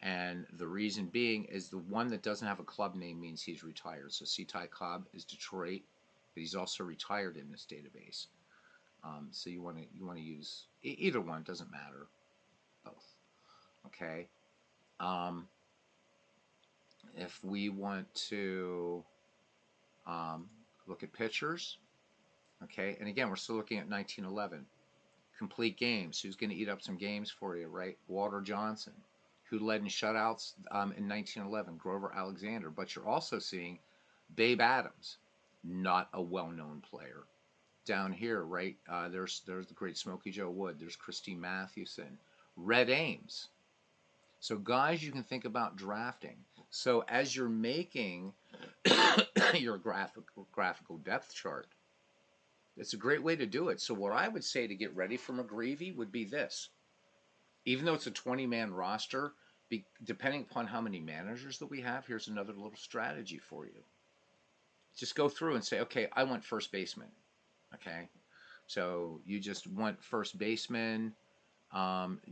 S1: And the reason being is the one that doesn't have a club name means he's retired. So see, Ty Cobb is Detroit, but he's also retired in this database. So you want to use either one, doesn't matter, both. Okay. If we want to look at pitchers, okay, and again we're still looking at 1911. Complete games. Who's going to eat up some games for you, right? Walter Johnson. Who led in shutouts in 1911, Grover Alexander. But you're also seeing Babe Adams, not a well-known player. Down here, right, there's the great Smokey Joe Wood. There's Christine Mathewson. Red Ames. So guys you can think about drafting. So as you're making your graphical depth chart, it's a great way to do it. So what I would say to get ready for McGreevy would be this. Even though it's a 20-man roster, depending upon how many managers that we have, here's another little strategy for you. Just go through and say, okay, I want first baseman. Okay, so you just want first baseman.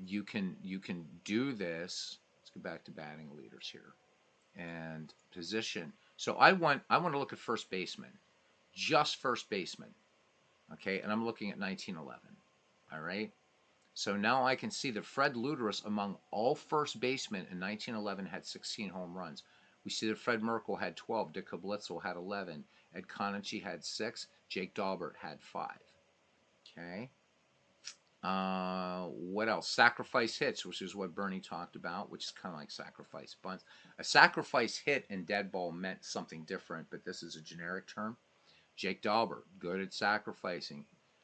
S1: You can do this. Let's go back to batting leaders here and position. So I want to look at first baseman, just first baseman. Okay, and I'm looking at 1911. All right. So now I can see that Fred Luderis, among all first basemen in 1911, had 16 home runs. We see that Fred Merkel had 12, Dick Kablitzel had 11, Ed Connachie had 6, Jake Daubert had 5. Okay. What else? Sacrifice hits, which is what Bernie talked about, which is kind of like sacrifice bunts. A sacrifice hit in dead ball meant something different, but this is a generic term. Jake Daubert, good at sacrificing.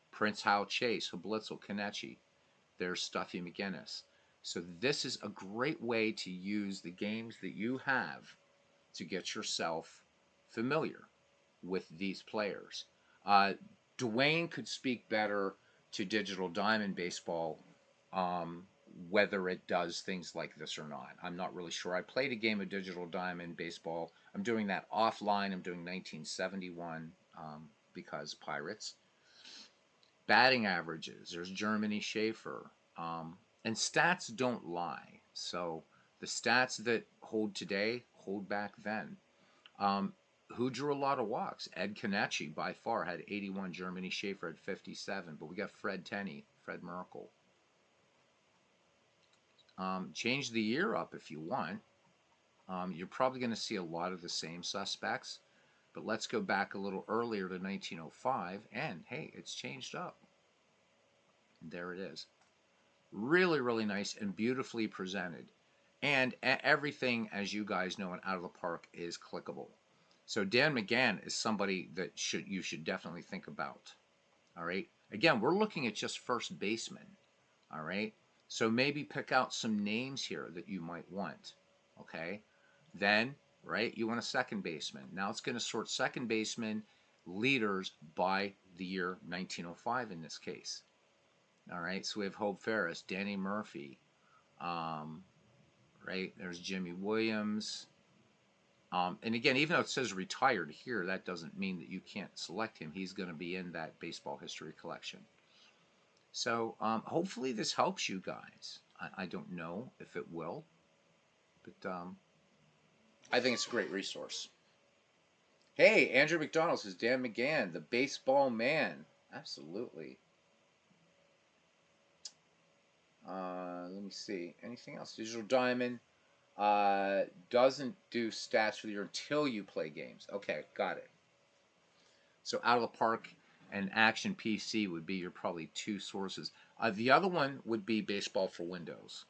S1: Prince Hal Chase, Kablitzel, Connecchi. There's Stuffy McGinnis. So this is a great way to use the games that you have to get yourself familiar with these players. Dwayne could speak better to Digital Diamond Baseball, whether it does things like this or not. I'm not really sure. I played a game of Digital Diamond Baseball. I'm doing that offline. I'm doing 1971 because Pirates. Batting averages. There's Germany Schaefer. And stats don't lie. So the stats that hold today hold back then. Who drew a lot of walks? Ed Connecchi by far had 81. Germany Schaefer had 57. But we got Fred Tenney, Fred Merkel. Change the year up if you want. You're probably going to see a lot of the same suspects. But let's go back a little earlier to 1905, and hey, it's changed up. And there it is. Really, really nice and beautifully presented. And everything, as you guys know, in Out of the Park is clickable. So Dan McGann is somebody that you should definitely think about. All right. Again, we're looking at just first baseman. All right. So maybe pick out some names here that you might want. Okay. Then, right, you want a second baseman. Now it's going to sort second baseman leaders by the year 1905 in this case. All right, so we have Hope Ferris, Danny Murphy, right, there's Jimmy Williams. And again, even though it says retired here, that doesn't mean that you can't select him. He's going to be in that baseball history collection. So hopefully this helps you guys. I don't know if it will, but I think it's a great resource. Hey, Andrew McDonald says Dan McGann, the baseball man. Absolutely. Let me see. Anything else? Digital Diamond doesn't do stats for the year until you play games. Okay, got it. So Out of the Park and Action PC would be your probably two sources. The other one would be Baseball for Windows.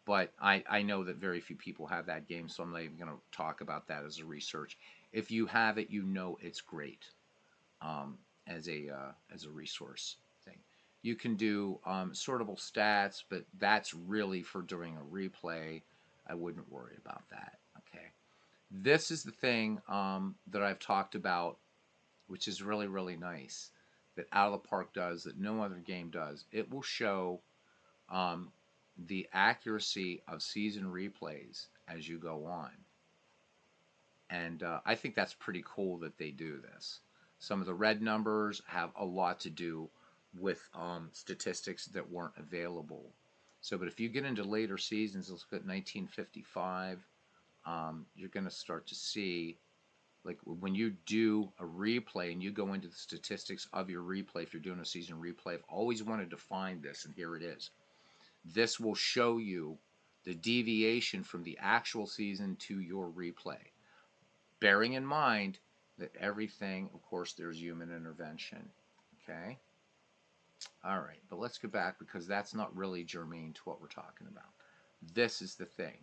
S1: But I know that very few people have that game, so I'm not even going to talk about that as a research. If you have it, you know it's great um, as a resource thing. You can do sortable stats, but that's really for doing a replay. I wouldn't worry about that. Okay, this is the thing that I've talked about, which is really really nice. That Out of the Park does that no other game does. It will show um, the accuracy of season replays as you go on. And I think that's pretty cool that they do this. Some of the red numbers have a lot to do with statistics that weren't available. So, but if you get into later seasons, let's look at 1955, you're going to start to see, like when you do a replay and you go into the statistics of your replay, if you're doing a season replay, I've always wanted to find this, and here it is. This will show you the deviation from the actual season to your replay, bearing in mind that everything, of course, there's human intervention. Okay? All right, but let's go back because that's not really germane to what we're talking about. This is the thing.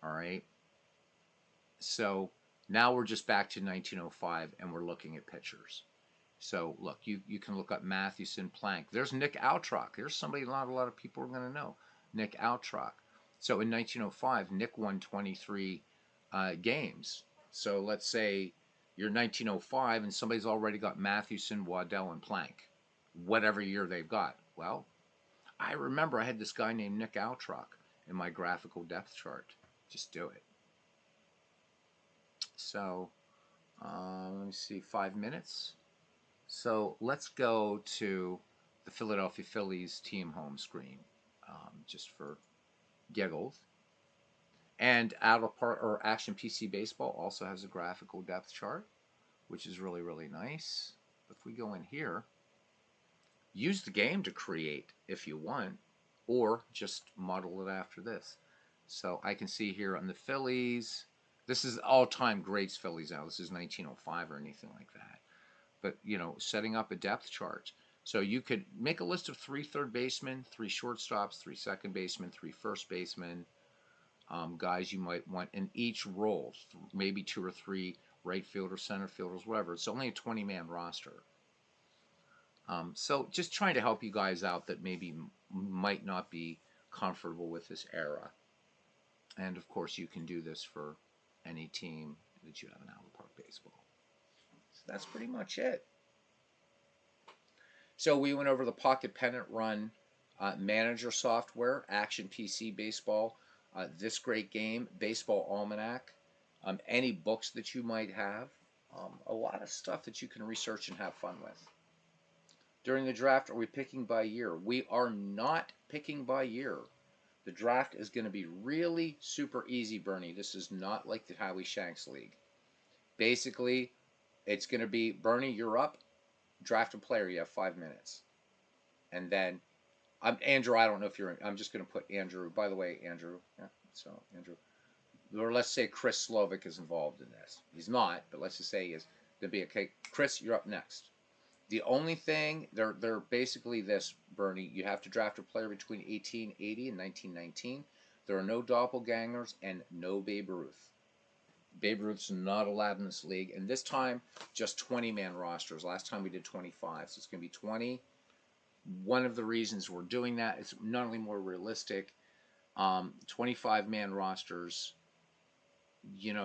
S1: All right? So now we're just back to 1905 and we're looking at pitchers. So look, you can look up Mathewson, Plank. There's Nick Altrock. There's somebody not a lot of people are going to know. Nick Altrock. So in 1905, Nick won 23 games. So let's say you're 1905 and somebody's already got Mathewson, Waddell, and Plank, whatever year they've got. Well, I remember I had this guy named Nick Altrock in my graphical depth chart. Just do it. So let me see, 5 minutes. So let's go to the Philadelphia Phillies team home screen, just for giggles. And Out of Park or Action PC Baseball also has a graphical depth chart, which is really really nice. If we go in here, use the game to create if you want, or just model it after this. So I can see here on the Phillies, this is all-time greats Phillies now. This is 1905 or anything like that. But setting up a depth chart. So you could make a list of 3 third basemen, 3 shortstops, 3 second basemen, 3 first basemen, guys you might want in each role, maybe 2 or 3 right fielders, center fielders, whatever. It's only a 20-man roster. So just trying to help you guys out that maybe might not be comfortable with this era. And of course, you can do this for any team that you have in Out of the Park Baseball. So that's pretty much it. So we went over the Pocket Pennant Run manager software, Action PC Baseball, this great game, Baseball Almanac, any books that you might have, a lot of stuff that you can research and have fun with. During the draft, are we picking by year? We are not picking by year. The draft is going to be really super easy, Bernie. This is not like the Howie Shanks League. Basically, it's going to be, Bernie, you're up. Draft a player. You have 5 minutes. And then, Andrew, I don't know if you're in. I'm just going to put Andrew. By the way, Andrew. Yeah, so, Andrew. Or let's say Chris Slovic is involved in this. He's not, but let's just say he is. There'll be, okay, Chris, you're up next. The only thing, they're basically this, Bernie. You have to draft a player between 1880 and 1919. There are no doppelgangers and no Babe Ruth. Babe Ruth's not allowed in this league. And this time, just 20-man rosters. Last time we did 25, so it's going to be 20. One of the reasons we're doing that is not only more realistic, 25-man rosters,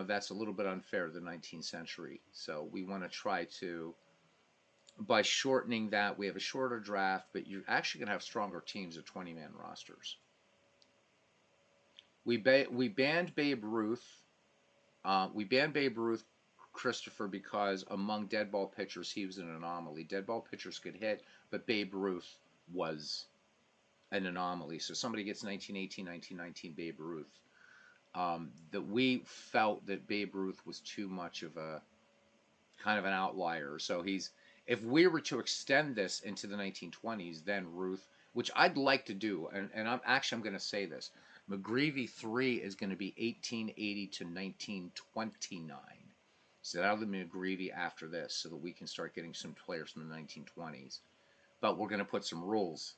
S1: that's a little bit unfair to the 19th century. So we want to try to, by shortening that, we have a shorter draft, but you're actually going to have stronger teams of 20-man rosters. We banned Babe Ruth. Christopher, because among dead ball pitchers, he was an anomaly. Dead ball pitchers could hit, but Babe Ruth was an anomaly. So somebody gets 1918, 1919 Babe Ruth. that we felt that Babe Ruth was too much of a kind of an outlier. So he's if we were to extend this into the 1920s, then Ruth, which I'd like to do, and I'm going to say this, McGreevy 3 is going to be 1880 to 1929. So that'll be McGreevy after this, so that we can start getting some players from the 1920s. But we're going to put some rules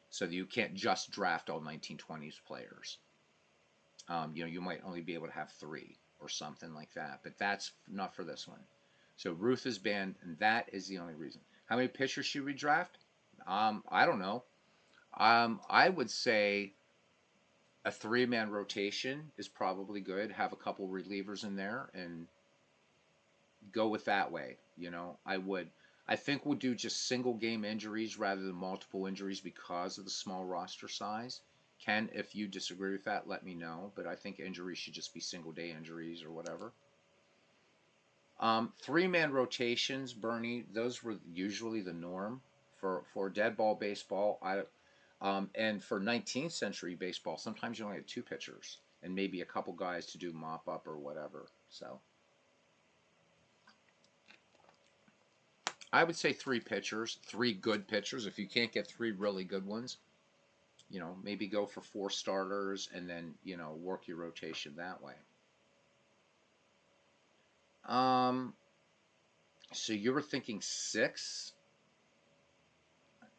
S1: so that you can't just draft all 1920s players. You might only be able to have 3 or something like that, but that's not for this one. So Ruth is banned, and that is the only reason. How many pitchers should we draft? I don't know. I would say a 3-man rotation is probably good. Have a couple relievers in there and go with that way. I would. I think we'll do just single game injuries rather than multiple injuries because of the small roster size. Ken, if you disagree with that, let me know. But I think injuries should just be single day injuries or whatever. 3-man rotations, Bernie, those were usually the norm for dead ball baseball. And for 19th century baseball, sometimes you only had 2 pitchers and maybe a couple guys to do mop up or whatever. So I would say 3 pitchers, 3 good pitchers. If you can't get 3 really good ones, maybe go for 4 starters and then, work your rotation that way. So you were thinking 6?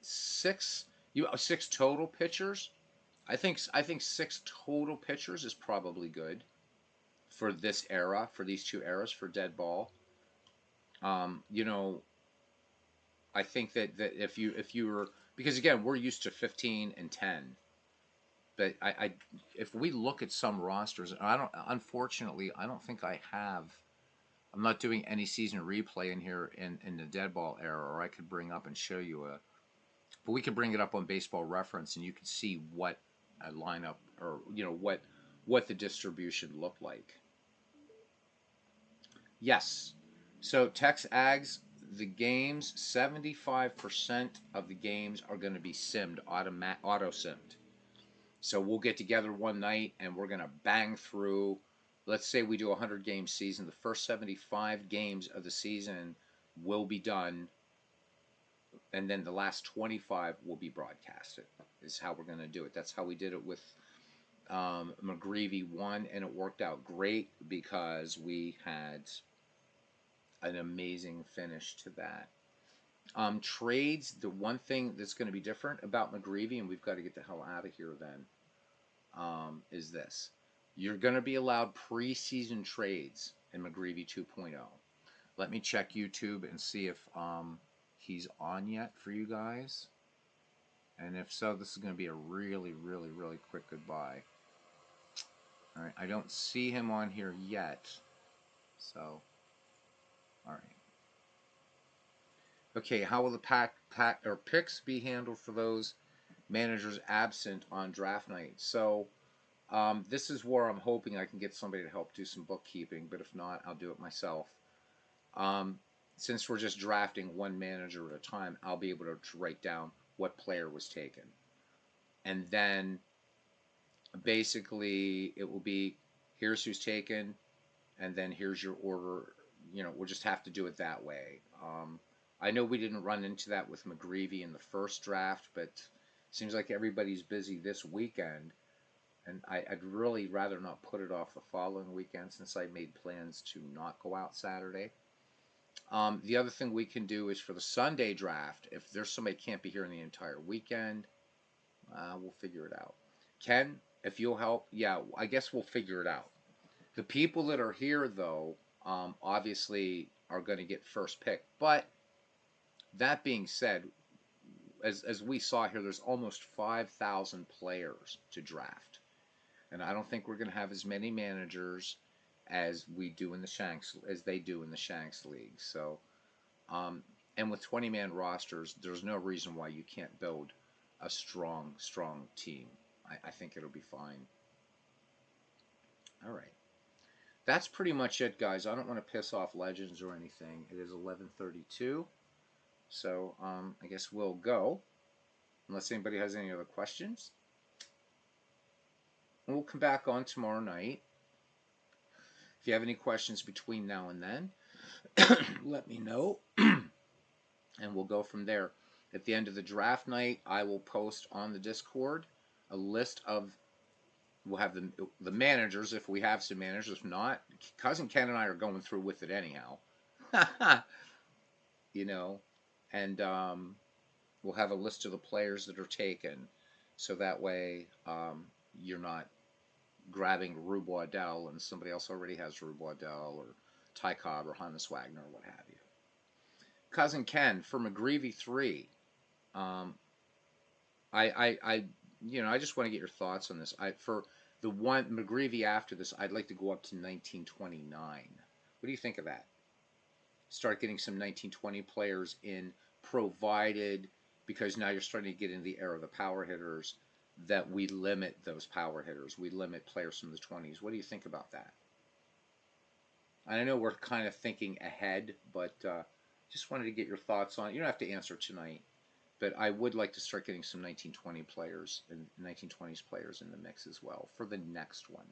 S1: 6? 6 total pitchers? I think 6 total pitchers is probably good for this era, for these 2 eras, for dead ball. You know, I think that if you were, because again, we're used to 15 and 10. But if we look at some rosters, unfortunately, I don't think I have. I'm not doing any season replay in here in the dead ball era, or I could bring up and show you but we could bring it up on Baseball Reference, and you can see what a lineup, or what the distribution looked like. Yes. So Tex Ags, the games, 75% of the games are going to be simmed, auto simmed. So we'll get together one night and we're going to bang through. Let's say we do a 100-game season. The first 75 games of the season will be done, and then the last 25 will be broadcasted. Is how we're going to do it. That's how we did it with McGreevy 1, and it worked out great because we had an amazing finish to that. Trades, the one thing that's going to be different about McGreevy, and we've got to get the hell out of here then, is this. You're going to be allowed preseason trades in McGreevy 2.0. Let me check YouTube and see if he's on yet for you guys. And if so, this is going to be a really, really, really quick goodbye. All right, I don't see him on here yet. So, all right. Okay, how will the picks be handled for those managers absent on draft night? So, this is where I'm hoping I can get somebody to help do some bookkeeping, but if not, I'll do it myself. Since we're just drafting one manager at a time, I'll be able to write down what player was taken. And then basically it will be, here's who's taken, and then here's your order. We'll just have to do it that way. I know we didn't run into that with McGreevy in the first draft, but it seems like everybody's busy this weekend. And I'd really rather not put it off the following weekend since I made plans to not go out Saturday. The other thing we can do is for the Sunday draft, if there's somebody who can't be here in the entire weekend, we'll figure it out. Ken, if you'll help, yeah, I guess we'll figure it out. The people that are here, though, obviously are going to get first pick. But that being said, as we saw here, there's almost 5,000 players to draft. And I don't think we're going to have as many managers as we do in the Shanks, as they do in the Shanks League. So, and with 20-man rosters, there's no reason why you can't build a strong team. I think it'll be fine. All right. That's pretty much it, guys. I don't want to piss off Legends or anything. It is 11:32. So, I guess we'll go. Unless anybody has any other questions. And we'll come back on tomorrow night. If you have any questions between now and then, let me know, and we'll go from there. At the end of the draft night, I will post on the Discord a list of. We'll have the managers if we have some managers. If not, cousin Ken and I are going through with it anyhow. you know, and we'll have a list of the players that are taken, so that way you're not grabbing Rube Waddell and somebody else already has Rube Waddell or Ty Cobb or Hannes Wagner or what have you. Cousin Ken for McGreevy 3. Um, I just want to get your thoughts on this. For the one McGreevy after this, I'd like to go up to 1929. What do you think of that? Start getting some 1920 players in, provided, because now you're starting to get into the era of the power hitters, that we limit those power hitters. We limit players from the 20s. What do you think about that? I know we're kind of thinking ahead, but just wanted to get your thoughts on it. You don't have to answer tonight, but I would like to start getting some 1920 players and 1920s players in the mix as well for the next one.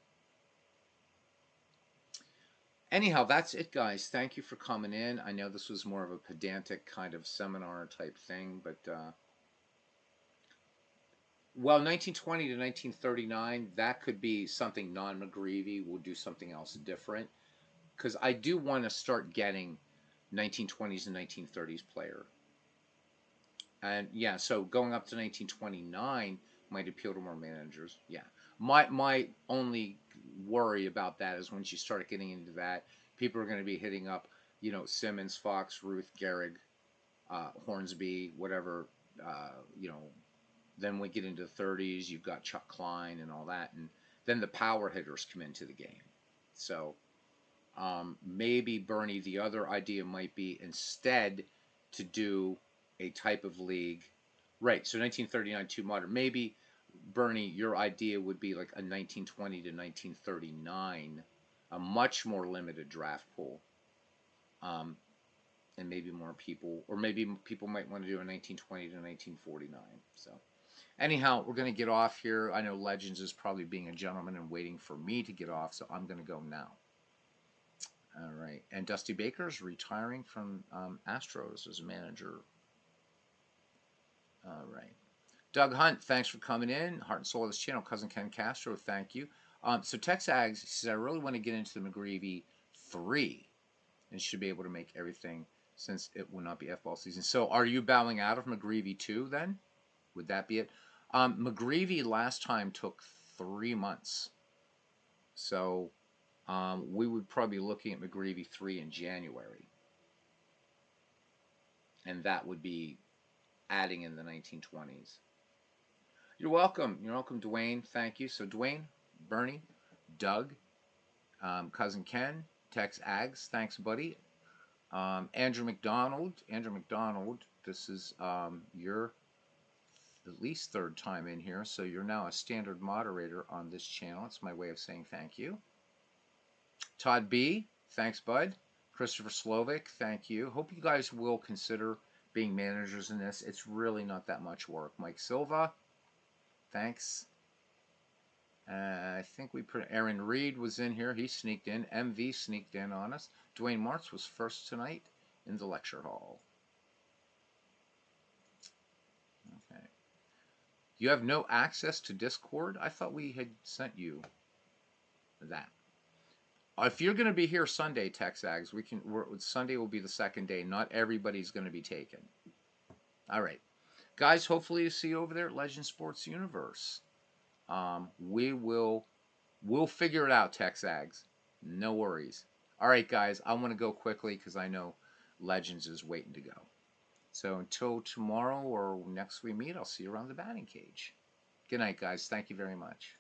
S1: Anyhow, that's it, guys. Thank you for coming in. I know this was more of a pedantic kind of seminar type thing, but well, 1920 to 1939, that could be something non-McGreevy. We'll do something else different, because I do want to start getting 1920s and 1930s player. And yeah, so going up to 1929 might appeal to more managers. Yeah. My only worry about that is once you start getting into that, people are going to be hitting up, Simmons, Fox, Ruth, Gehrig, Hornsby, whatever, then we get into the 30s, you've got Chuck Klein and all that, and then the power hitters come into the game. So maybe, Bernie, the other idea might be instead to do a type of league. Right, so 1939 to modern. Maybe, Bernie, your idea would be like a 1920 to 1939, a much more limited draft pool. And maybe more people, or maybe people might want to do a 1920 to 1949. So anyhow, we're going to get off here. I know Legends is probably being a gentleman and waiting for me to get off, so I'm going to go now. All right. And Dusty Baker's retiring from Astros as a manager. All right. Doug Hunt, thanks for coming in. Heart and soul of this channel. Cousin Ken Castro, thank you. So Texags says, I really want to get into the McGreevy 3 and should be able to make everything since it will not be F-ball season. So are you bowing out of McGreevy 2 then? Would that be it? McGreevy last time took 3 months. So we would probably be looking at McGreevy 3 in January. And that would be adding in the 1920s. You're welcome. You're welcome, Dwayne. Thank you. So Dwayne, Bernie, Doug, Cousin Ken, Tex Ags, thanks, buddy. Andrew McDonald, this is your at least 3rd time in here, so you're now a standard moderator on this channel. It's my way of saying thank you. Todd B, thanks, bud. Christopher Slovic, thank you. Hope you guys will consider being managers in this. It's really not that much work. Mike Silva, thanks. I think we put Aaron Reed was in here. He sneaked in. MV sneaked in on us. Dwayne Martz was first tonight in the lecture hall. Okay. You have no access to Discord? I thought we had sent you that. If you're going to be here Sunday, Texags, Sunday will be the 2nd day. Not everybody's going to be taken. All right. Guys, hopefully you see you over there at Legend Sports Universe. We'll figure it out, Texags. No worries. All right, guys, I want to go quickly because I know Legends is waiting to go. So until tomorrow or next we meet, I'll see you around the batting cage. Good night, guys. Thank you very much.